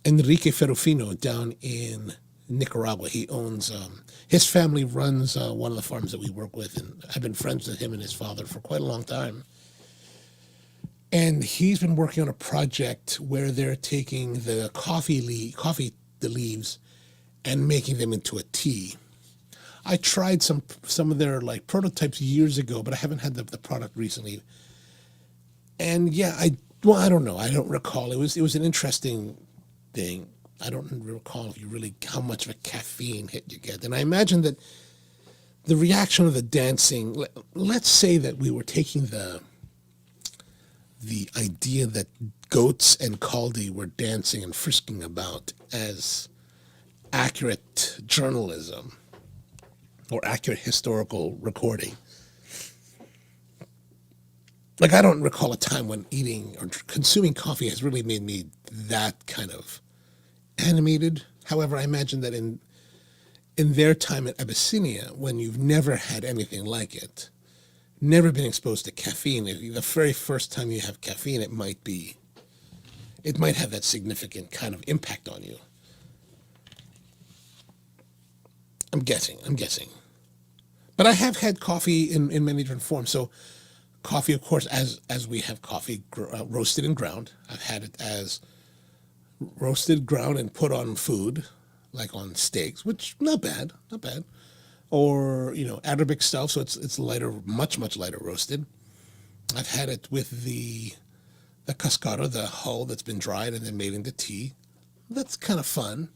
Enrique Ferrufino, down in Nicaragua, he owns, his family runs one of the farms that we work with, and I've been friends with him and his father for quite a long time. And he's been working on a project where they're taking the the leaves and making them into a tea. I tried some of their like prototypes years ago, but I haven't had the product recently. And yeah, I don't know. I don't recall. It was an interesting thing. I don't recall how much of a caffeine hit you get. And I imagine that the reaction of the dancing, let's say that we were taking the idea that goats and Caldi were dancing and frisking about as accurate journalism or accurate historical recording. Like, I don't recall a time when eating or consuming coffee has really made me that kind of animated. However, I imagine that in their time at Abyssinia, when you've never had anything like it, never been exposed to caffeine, the very first time you have caffeine, it might have that significant kind of impact on you. I'm guessing. But I have had coffee in many different forms. So coffee, of course, as we have coffee roasted and ground. I've had it as roasted, ground, and put on food, like on steaks, which not bad. Or Arabic style, so it's lighter, much lighter roasted. I've had it with the cascara, the hull that's been dried and then made into tea. That's kind of fun.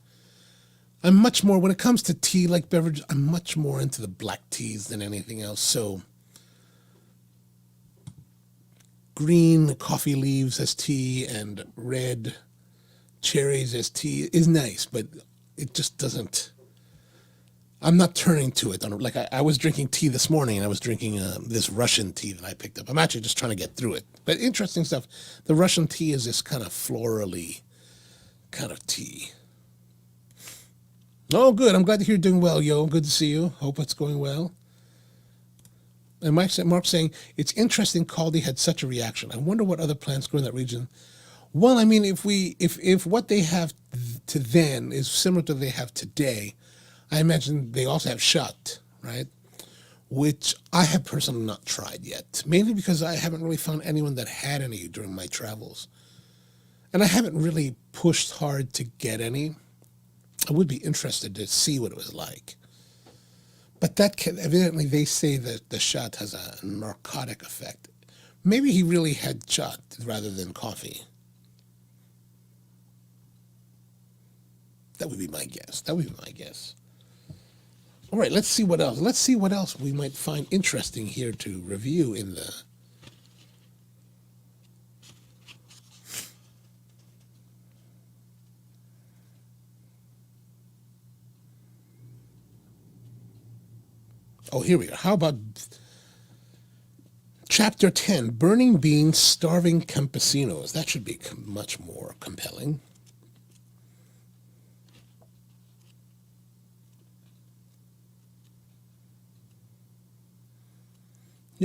I'm much more, when it comes to tea like beverage, I'm much more into the black teas than anything else. So green coffee leaves as tea and red cherries as tea is nice, but it just doesn't, I'm not turning to it. Like I was drinking tea this morning, and I was drinking this Russian tea that I picked up. I'm actually just trying to get through it. But interesting stuff. The Russian tea is this kind of florally kind of tea. Oh, good. I'm glad to hear you're doing well, yo. Good to see you. Hope it's going well. And Mark's saying, it's interesting Caldi had such a reaction. I wonder what other plants grow in that region. Well, I mean, if what they have to then is similar to what they have today, I imagine they also have shut, right? Which I have personally not tried yet, mainly because I haven't really found anyone that had any during my travels. And I haven't really pushed hard to get any. I would be interested to see what it was like. But evidently they say that the shot has a narcotic effect. Maybe he really had shot rather than coffee. That would be my guess. All right, let's see what else. Let's see what else we might find interesting here to review in the... Oh, here we are. How about Chapter 10, Burning Beans, Starving Campesinos. That should be much more compelling.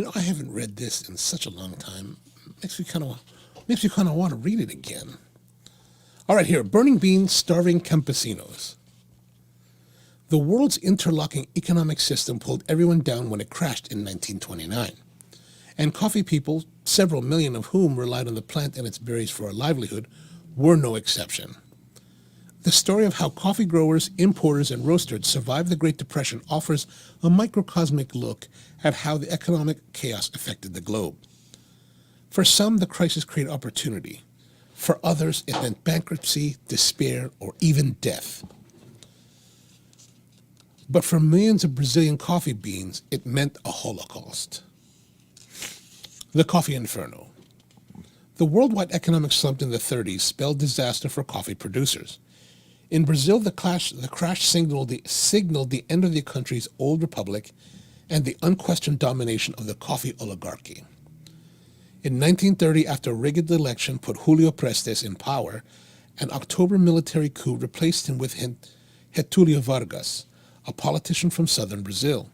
I haven't read this in such a long time. Makes me kind of want to read it again. All right, here, Burning Beans, Starving Campesinos. The world's interlocking economic system pulled everyone down when it crashed in 1929. And coffee people, several million of whom relied on the plant and its berries for a livelihood, were no exception. The story of how coffee growers, importers, and roasters survived the Great Depression offers a microcosmic look at how the economic chaos affected the globe. For some, the crisis created opportunity. For others, it meant bankruptcy, despair, or even death. But for millions of Brazilian coffee beans, it meant a holocaust. The Coffee Inferno. The worldwide economic slump in the 30s spelled disaster for coffee producers. In Brazil, the crash signaled the end of the country's old republic and the unquestioned domination of the coffee oligarchy. In 1930, after a rigged election put Julio Prestes in power, an October military coup replaced him with Getúlio Vargas, a politician from southern Brazil.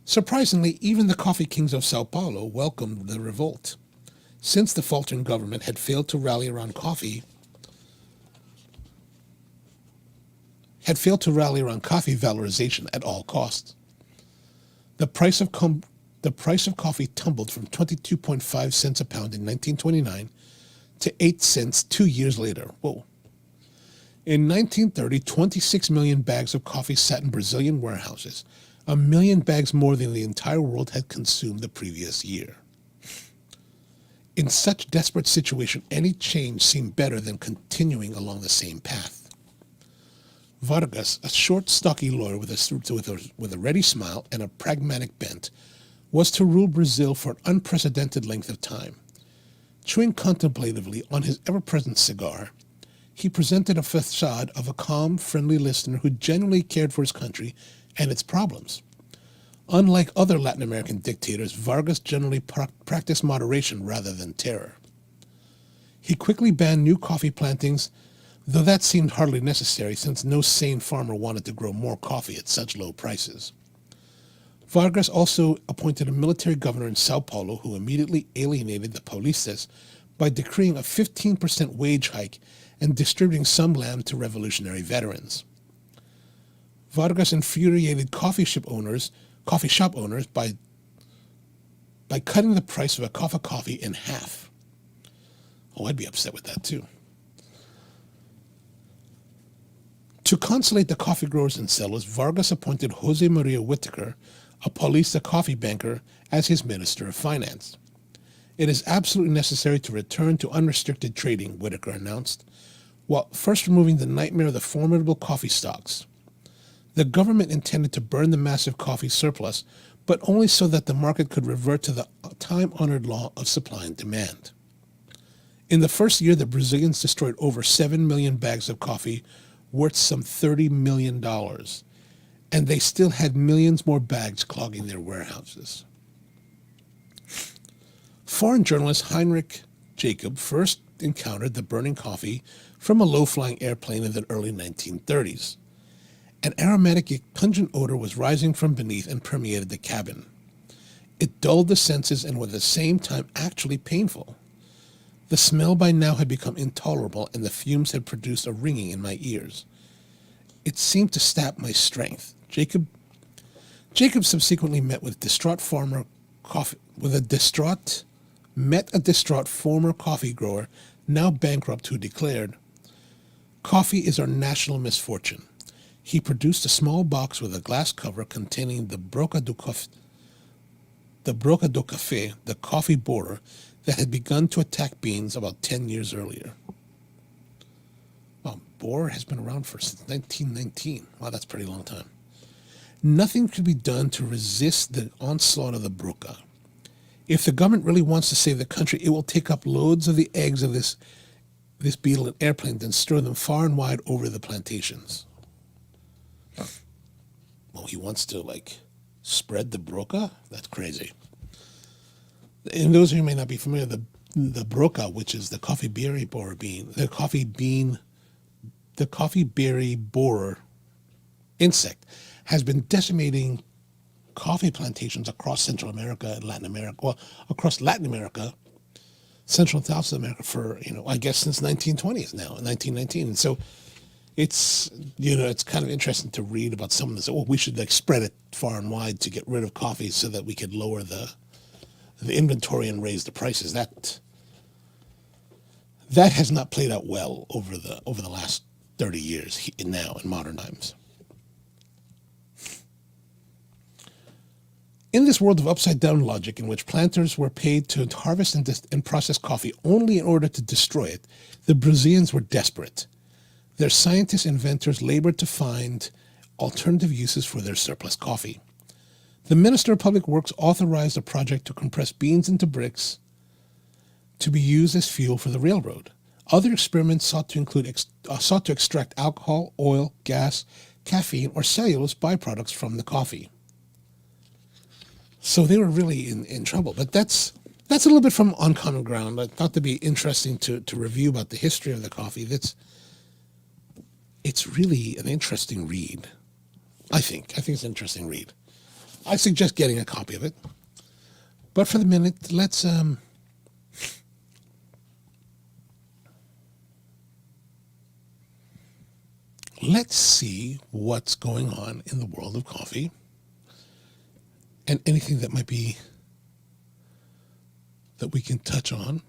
Surprisingly, even the coffee kings of Sao Paulo welcomed the revolt, since the faltering government had failed to rally around coffee valorization at all costs. The price of coffee tumbled from 22.5 cents a pound in 1929 to 8 cents 2 years later. Whoa. In 1930, 26 million bags of coffee sat in Brazilian warehouses, 1 million bags more than the entire world had consumed the previous year. In such desperate situation, any change seemed better than continuing along the same path. Vargas, a short, stocky lawyer with a ready smile and a pragmatic bent, was to rule Brazil for an unprecedented length of time. Chewing contemplatively on his ever-present cigar, he presented a facade of a calm, friendly listener who genuinely cared for his country and its problems. Unlike other Latin American dictators, Vargas generally practiced moderation rather than terror. He quickly banned new coffee plantings, though that seemed hardly necessary since no sane farmer wanted to grow more coffee at such low prices. Vargas also appointed a military governor in Sao Paulo who immediately alienated the Paulistas by decreeing a 15% wage hike and distributing some land to revolutionary veterans. Vargas infuriated coffee shop owners by cutting the price of a cup of coffee in half. Oh, I'd be upset with that too. To consolate the coffee growers and sellers, Vargas appointed Jose Maria Whitaker, a Paulista coffee banker, as his Minister of Finance. It is absolutely necessary to return to unrestricted trading, Whitaker announced, while first removing the nightmare of the formidable coffee stocks. The government intended to burn the massive coffee surplus, but only so that the market could revert to the time-honored law of supply and demand. In the first year, the Brazilians destroyed over 7 million bags of coffee, worth some $30 million, and they still had millions more bags clogging their warehouses. Foreign journalist Heinrich Jacob first encountered the burning coffee from a low-flying airplane in the early 1930s. An aromatic yet pungent odor was rising from beneath and permeated the cabin. It dulled the senses and was at the same time actually painful. The smell by now had become intolerable, and the fumes had produced a ringing in my ears. It seemed to sap my strength. Jacob subsequently met a distraught former coffee grower, now bankrupt, who declared, "Coffee is our national misfortune." He produced a small box with a glass cover containing the broca do café, the coffee borer, that had begun to attack beans about 10 years earlier. Well, borer has been around since 1919. Wow, that's a pretty long time. Nothing could be done to resist the onslaught of the broca. If the government really wants to save the country, it will take up loads of the eggs of this beetle in airplanes and stir them far and wide over the plantations. Well, he wants to, spread the broca? That's crazy. And those who may not be familiar, the broca, which is the coffee berry borer bean, the coffee berry borer insect, has been decimating coffee plantations across Central America and Latin America. Well, across Latin America, Central and South America for, I guess since 1920s now, 1919. And so it's, it's kind of interesting to read about some of this. Oh, we should like spread it far and wide to get rid of coffee so that we could lower the inventory and raise the prices. That has not played out well over the last 30 years now in modern times. In this world of upside-down logic in which planters were paid to harvest and process coffee only in order to destroy it, the Brazilians were desperate. Their scientists and inventors labored to find alternative uses for their surplus coffee. The Minister of Public Works authorized a project to compress beans into bricks to be used as fuel for the railroad. Other experiments sought to extract alcohol, oil, gas, caffeine, or cellulose byproducts from the coffee. So they were really in trouble. But that's a little bit from Uncommon Ground. I thought it'd be interesting to review about the history of the coffee. It's really an interesting read. I think it's an interesting read. I suggest getting a copy of it. But for the minute, let's see what's going on in the world of coffee and anything that might be that we can touch on.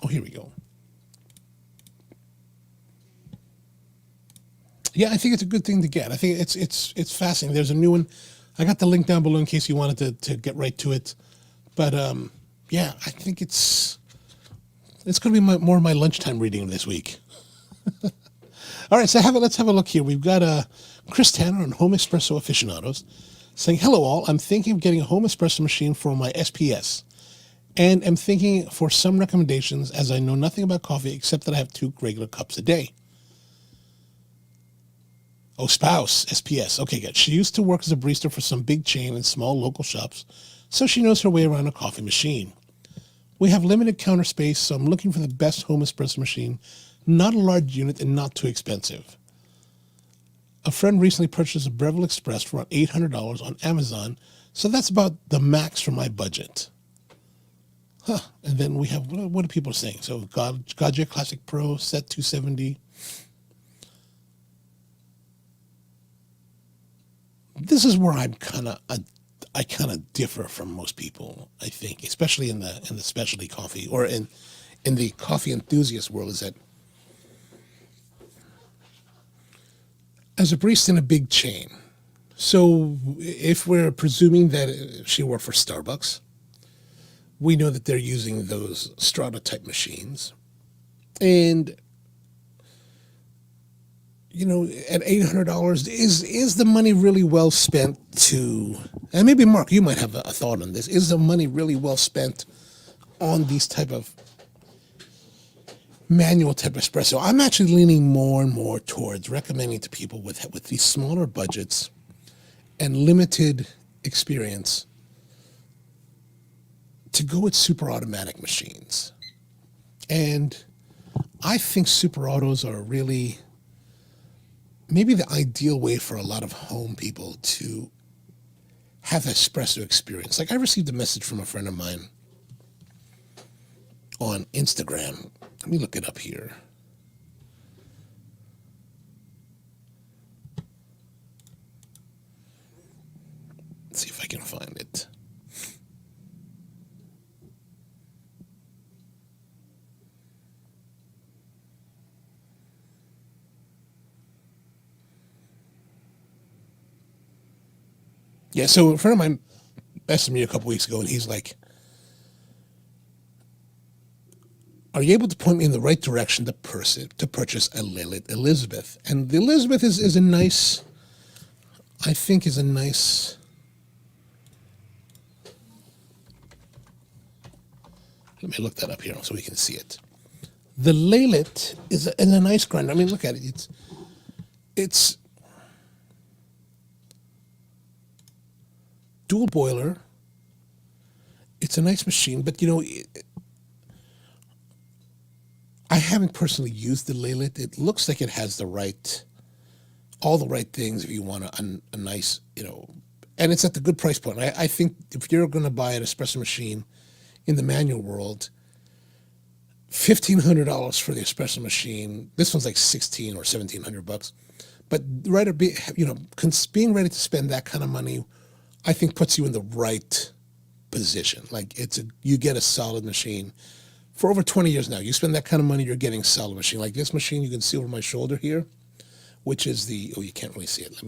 Oh, here we go. Yeah, I think it's a good thing to get. I think it's fascinating. There's a new one. I got the link down below in case you wanted to get right to it. But yeah, I think it's going to be more of my lunchtime reading this week. All right, so let's have a look here. We've got Chris Tanner on Home Espresso Aficionados saying, "Hello all, I'm thinking of getting a home espresso machine for my SPS. And I'm thinking for some recommendations as I know nothing about coffee except that I have 2 regular cups a day." Oh, spouse, SPS. Okay, good. She used to work as a barista for some big chain and small local shops, so she knows her way around a coffee machine. We have limited counter space, so I'm looking for the best home espresso machine, not a large unit and not too expensive. A friend recently purchased a Breville Express for around $800 on Amazon, so that's about the max for my budget. Huh. And then we have, what are people saying? So Gaggia Classic Pro, set 270. This is where I kind of differ from most people, I think, especially in the specialty coffee or in the coffee enthusiast world, is that as a barista in a big chain, so if we're presuming that she worked for Starbucks, we know that they're using those Strata type machines. And, at $800, is the money really well spent to, and maybe Mark, you might have a thought on this, is the money really well spent on these type of manual type espresso? I'm actually leaning more and more towards recommending to people with these smaller budgets and limited experience to go with super automatic machines. And I think super autos are really maybe the ideal way for a lot of home people to have espresso experience. Like I received a message from a friend of mine on Instagram. Let me look it up here. Let's see if I can find it. Yeah, so a friend of mine messaged me a couple weeks ago, and he's like, "Are you able to point me in the right direction to purchase a Lilith Elizabeth?" And the Elizabeth is a nice, I think is a nice, let me look that up here so we can see it. The Lilith is a nice grinder. I mean, look at it. It's dual boiler. It's a nice machine, but I haven't personally used the laylet. It looks like it has all the right things if you want a nice, and it's at the good price point. I think if you're going to buy an espresso machine in the manual world, $1,500 for the espresso machine. This one's like 16 or $1,700. But being ready to spend that kind of money, I think puts you in the right position. Like you get a solid machine for over 20 years now. You spend that kind of money, you're getting a solid machine. Like this machine, you can see over my shoulder here, which is you can't really see it.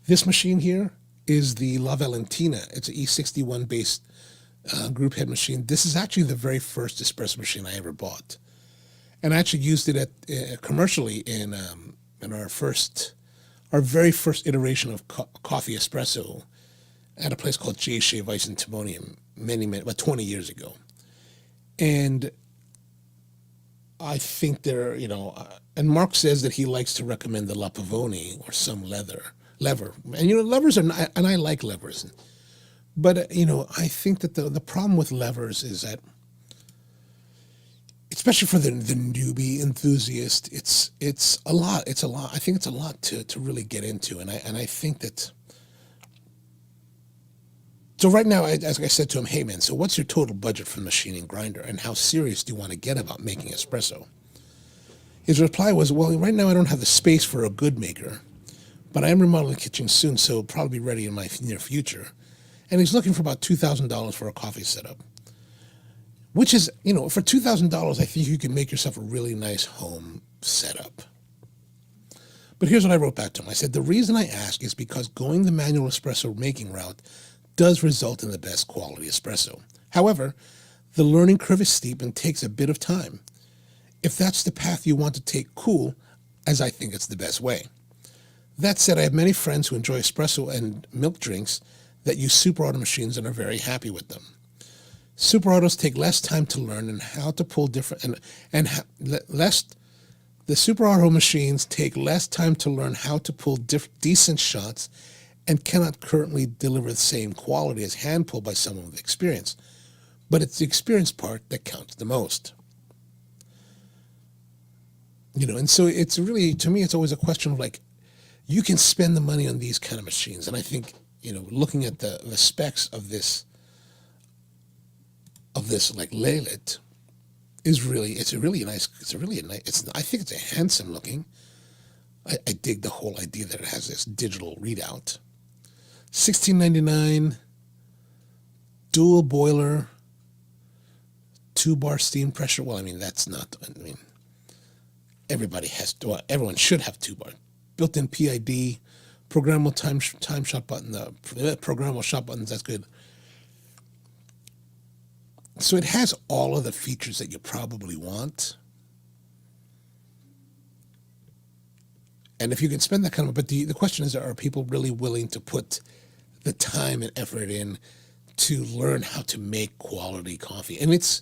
This machine here is the La Valentina. It's an E61 based group head machine. This is actually the very first espresso machine I ever bought. And I actually used it commercially in our very first iteration of coffee espresso at a place called Jay Caragay in Timonium about 20 years ago. And I think and Mark says that he likes to recommend the La Pavone or some lever. And, levers are, and I like levers. But, I think that the problem with levers is that, especially for the newbie enthusiast, it's a lot. I think it's a lot to really get into. And I think that, so right now, as I said to him, hey man, so what's your total budget for the machine and grinder? And how serious do you want to get about making espresso? His reply was, well, right now I don't have the space for a good maker, but I am remodeling the kitchen soon, so it'll probably be ready in my near future. And he's looking for about $2,000 for a coffee setup, which is, for $2,000, I think you can make yourself a really nice home setup. But here's what I wrote back to him. I said, the reason I ask is because going the manual espresso making route does result in the best quality espresso. However, the learning curve is steep and takes a bit of time. If that's the path you want to take, cool, as I think it's the best way. That said, I have many friends who enjoy espresso and milk drinks that use super auto machines and are very happy with them. Super autos take less time to learn and how to pull different the super auto machines take less time to learn how to pull decent shots and cannot currently deliver the same quality as hand pulled by someone with experience. But it's the experience part that counts the most. And so it's really, to me, it's always a question of like, you can spend the money on these kind of machines. And I think, looking at the specs of this like laylet I think it's a handsome looking. I dig the whole idea that it has this digital readout. $16.99, dual boiler, 2-bar steam pressure. Well, everyone should have 2-bar. Built-in PID, programmable time shot button, programmable shot buttons, that's good. So it has all of the features that you probably want. And if you can spend that kind of, but the question is, are people really willing to put the time and effort in to learn how to make quality coffee? And it's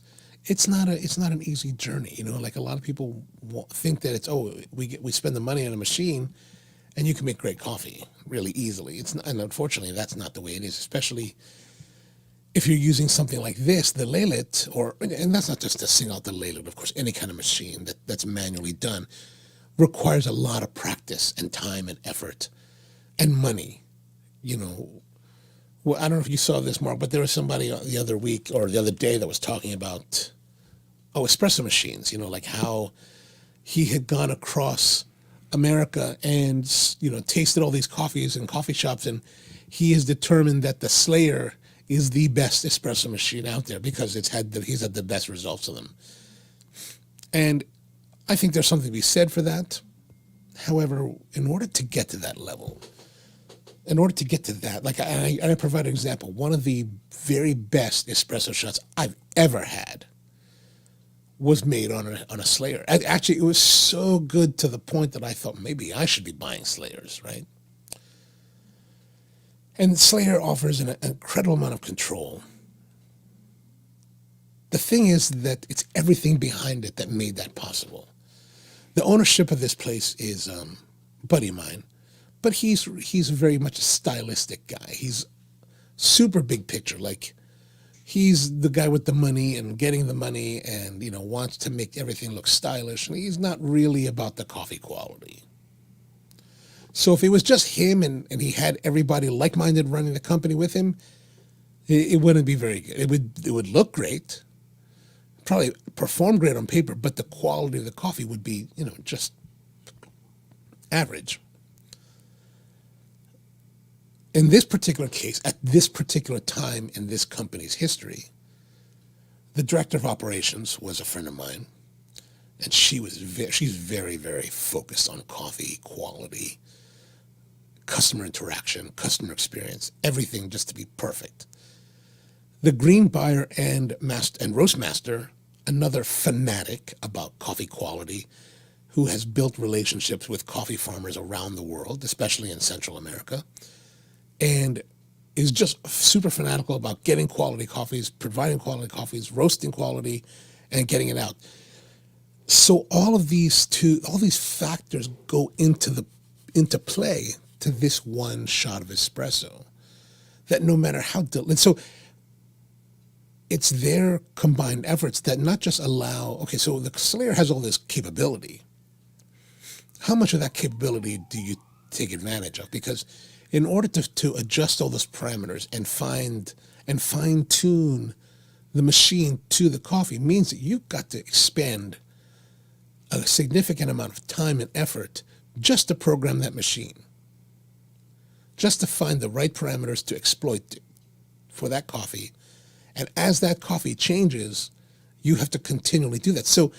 not an easy journey. Like a lot of people think that we spend the money on a machine and you can make great coffee really easily. It's not, and unfortunately that's not the way it is, especially if you're using something like this, the laylet, and that's not just to sing out the laylet, of course, any kind of machine that's manually done requires a lot of practice and time and effort and money. Well, I don't know if you saw this, Mark, but there was somebody the other week or the other day that was talking about, espresso machines, like how he had gone across America and, tasted all these coffees in coffee shops, and he has determined that the Slayer is the best espresso machine out there because he's had the best results of them. And I think there's something to be said for that. However, in order to get to that level, like I provide an example, one of the very best espresso shots I've ever had was made on a Slayer. Actually, it was so good to the point that I thought maybe I should be buying Slayers, right? And Slayer offers an incredible amount of control. The thing is that it's everything behind it that made that possible. The ownership of this place is a buddy of mine, but he's very much a stylistic guy. He's super big picture. Like he's the guy with the money and getting the money and, wants to make everything look stylish. And he's not really about the coffee quality. So if it was just him and he had everybody like-minded running the company with him, it wouldn't be very good. It would look great, probably perform great on paper, but the quality of the coffee would be, just average. In this particular case, at this particular time in this company's history, the director of operations was a friend of mine, and she's very, very focused on coffee quality, customer interaction, customer experience, everything just to be perfect. The green buyer and roast master, another fanatic about coffee quality, who has built relationships with coffee farmers around the world, especially in Central America, and is just super fanatical about getting quality coffees, providing quality coffees, roasting quality, and getting it out. So all these factors go into play to this one shot of espresso. That no matter how so it's their combined efforts that not just allow. Okay, so the Slayer has all this capability. How much of that capability do you take advantage of? Because in order to adjust all those parameters and fine tune the machine to the coffee means that you've got to expend a significant amount of time and effort just to program that machine, just to find the right parameters to exploit for that coffee. And as that coffee changes, you have to continually do that. So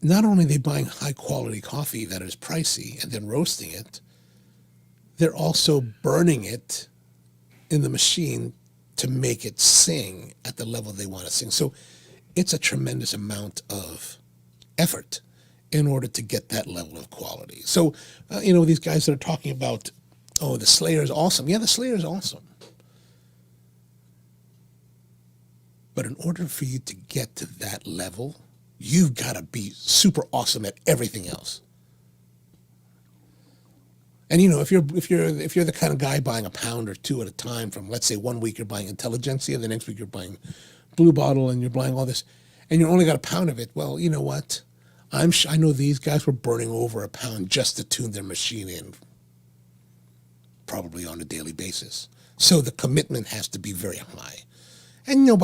not only are they buying high quality coffee that is pricey and then roasting it, they're also burning it in the machine to make it sing at the level they want to sing. So it's a tremendous amount of effort in order to get that level of quality. So, these guys that are talking about, the Slayer is awesome. Yeah, the Slayer is awesome. But in order for you to get to that level, you've got to be super awesome at everything else. And if you're the kind of guy buying a pound or two at a time from, let's say, 1 week you're buying Intelligentsia, the next week you're buying Blue Bottle, and you're buying all this, and you only got a pound of it. Well, you know what? I know these guys were burning over a pound just to tune their machine in, probably on a daily basis. So the commitment has to be very high, and no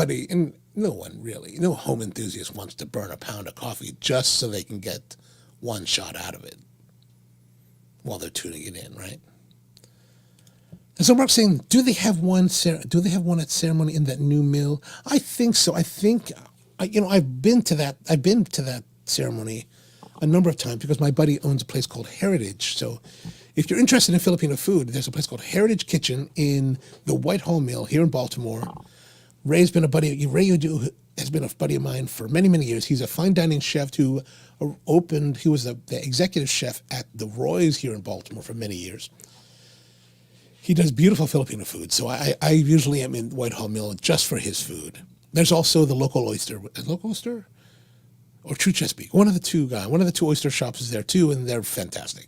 home enthusiast wants to burn a pound of coffee just so they can get one shot out of it while they're tuning it in, right? And so Mark's saying, do they have one at ceremony in that new mill? I think so. I've been to that ceremony a number of times because my buddy owns a place called Heritage. So if you're interested in Filipino food, there's a place called Heritage Kitchen in the Whitehall Mill here in Baltimore. Ray has been a buddy of mine for many, many years. He's a fine dining chef who he was the executive chef at the Roy's here in Baltimore for many years. He does beautiful Filipino food, so I usually am in Whitehall Mill just for his food. There's also the Local Oyster. Local Oyster? Or True Chesapeake. One of the two oyster shops is there too, and they're fantastic.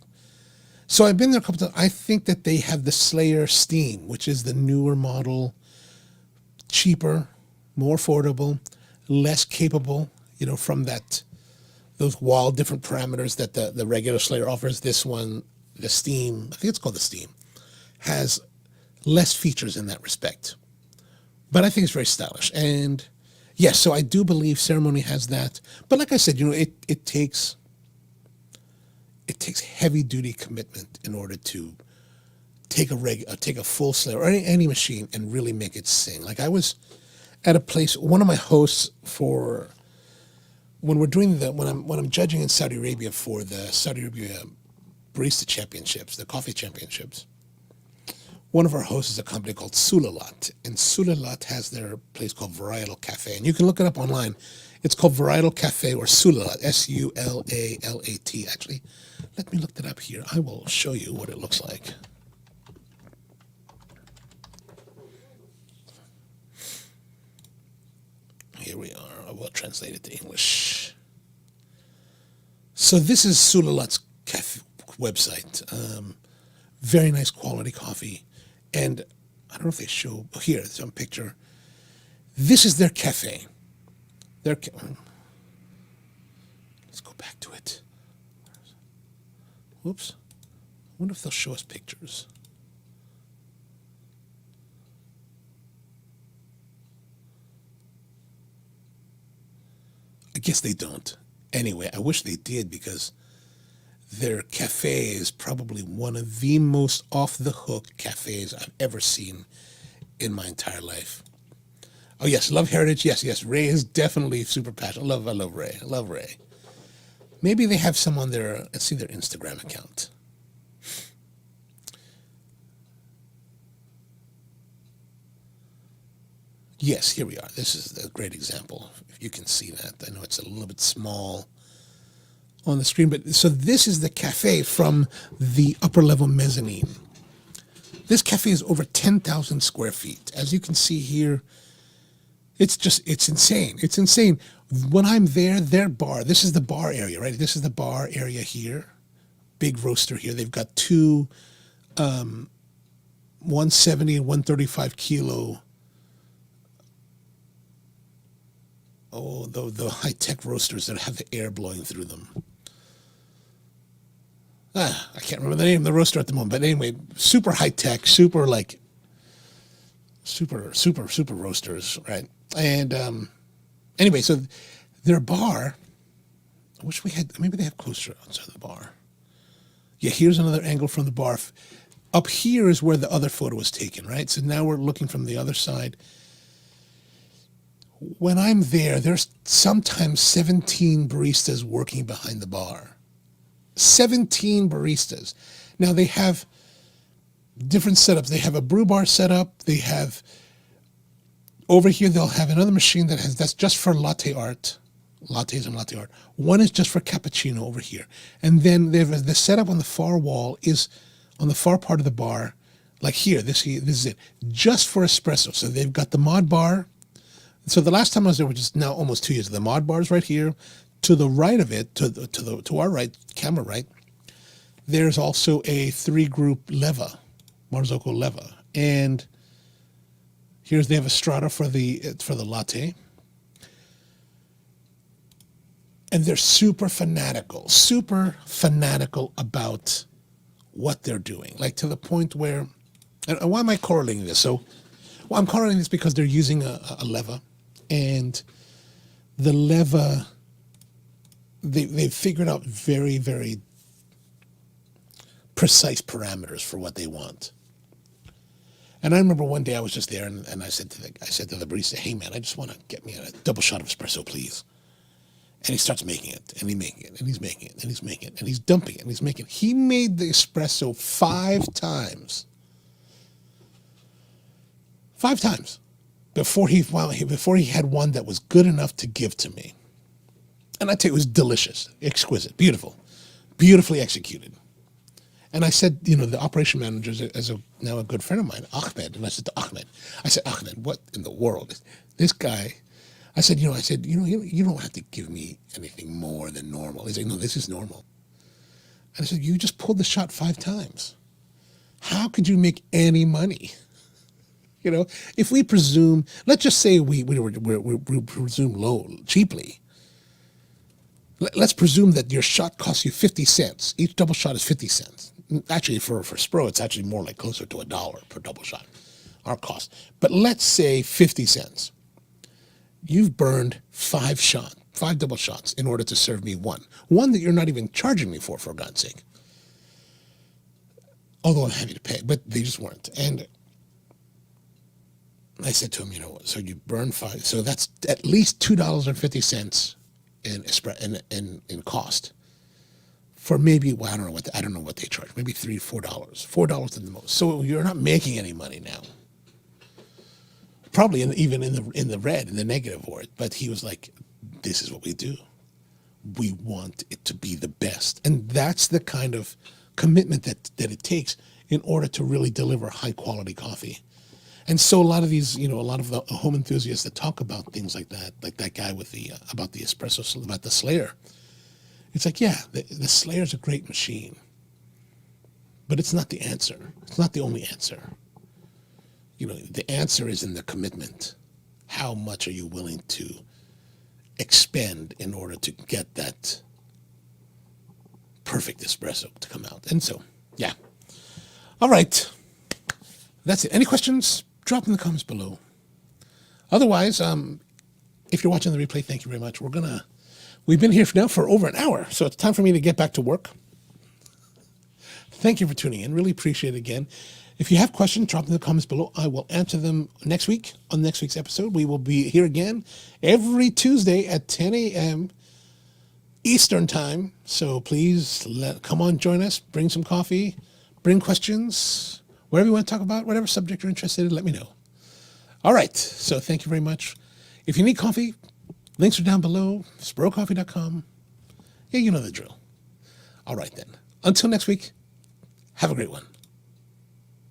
So I've been there a couple times. I think that they have the Slayer Steam, which is the newer model, cheaper, more affordable, less capable, from those wild different parameters that the regular Slayer offers. This one, the Steam, I think it's called the Steam, has less features in that respect. But I think it's very stylish. And yes, so I do believe ceremony has that. But like I said, it takes heavy duty commitment in order to take a full Slayer or any machine and really make it sing. Like I was at a place, one of my hosts for when I'm judging in Saudi Arabia for the Saudi Arabia Barista Championships, the coffee championships. One of our hosts is a company called Sulalat, and Sulalat has their place called Varietal Cafe, and you can look it up online. It's called Varietal Cafe or Sulalat, Sulalat. Actually, let me look that up here. I will show you what it looks like. Here we are. I will translate it to English. So this is Sulalat's website. Very nice quality coffee. And I don't know if they show here, some picture. This is their cafe. Let's go back to it. Whoops. I wonder if they'll show us pictures. I guess they don't. Anyway, I wish they did, because their cafe is probably one of the most off-the-hook cafes I've ever seen in my entire life. Oh, yes, love heritage. Yes. Ray is definitely super passionate. I love Ray. I love Ray. Maybe they have some on their, let's see their Instagram account. Yes, here we are. This is a great example. If you can see that. I know it's a little bit small on the screen, but so this is the cafe from the upper level mezzanine. This cafe is over 10,000 square feet. As you can see here, it's insane. It's insane. When I'm there, their bar, this is the bar area, right? This is the bar area here. Big roaster here. They've got two 170 and 135 kilo. Oh, the high-tech roasters that have the air blowing through them. I can't remember the name of the roaster at the moment, but anyway, super high-tech, super roasters, right? And anyway, so their bar, I wish we had, maybe they have closer outside the bar. Yeah, here's another angle from the bar. Up here is where the other photo was taken, right? So now we're looking from the other side. When I'm there, there's sometimes 17 baristas working behind the bar. 17 baristas. Now they have different setups. They have a brew bar setup. They have, over here they'll have another machine that's just for latte art. Lattes and latte art. One is just for cappuccino over here. And then the setup on the far wall is on the far part of the bar, like here, this is it, just for espresso. So they've got the mod bar. So the last time I was there, which is now almost 2 years, the mod bar is right here. To the right of it, to our right, camera right, there's also a 3-group leva, Marzocco leva, and they have a strata for the latte, and they're super fanatical about what they're doing, like to the point where, and why am I correlating this? So, well, I'm correlating this because they're using a leva, and the leva, they've figured out very, very precise parameters for what they want. And I remember one day I was just there, and I said to the barista, "Hey man, I just want to get me a double shot of espresso, please." And he starts making it, and he's making it, and he's making it, and he's making it, and he's dumping it, and he's making it. He made the espresso 5 times. 5 times before he had one that was good enough to give to me. And I tell you, it was delicious, exquisite, beautiful, beautifully executed. And I said, the operation manager is now a good friend of mine, Ahmed. And I said to Ahmed, Ahmed, what in the world is this guy? I said, you don't have to give me anything more than normal. He said, no, this is normal. And I said, you just pulled the shot 5 times. How could you make any money? If we presume, let's just say we presume cheaply. Let's presume that your shot costs you 50 cents. Each double shot is 50 cents. Actually, for Spro, it's actually more like closer to $1 per double shot, our cost. But let's say 50 cents. You've burned 5 double shots in order to serve me one that you're not even charging me for God's sake. Although I'm happy to pay, but they just weren't. And I said to him, so you burn 5, so that's at least $2.50 in cost for maybe, I don't know what they charge, maybe $3, $4 at the most. So you're not making any money now. Probably even in the red, in the negative for it. But he was like, this is what we do. We want it to be the best. And that's the kind of commitment that it takes in order to really deliver high quality coffee. And so a lot of these, a lot of the home enthusiasts that talk about things like that guy with about the espresso, about the Slayer, it's like, yeah, the Slayer's a great machine, but it's not the answer. It's not the only answer. The answer is in the commitment. how much are you willing to expend in order to get that perfect espresso to come out. And so, yeah. All right. That's it. Any questions? Drop in the comments below. Otherwise, if you're watching the replay, thank you very much. We've been here now for over an hour, so it's time for me to get back to work. Thank you for tuning in. Really appreciate it again. If you have questions, drop them in the comments below. I will answer them next week on next week's episode. We will be here again every Tuesday at 10 a.m. Eastern time. So please come on, join us. Bring some coffee. Bring questions. Whatever you want to talk about, whatever subject you're interested in, let me know. All right. So thank you very much. If you need coffee, links are down below. SparrowCoffee.com. Yeah, you know the drill. All right then. Until next week, have a great one.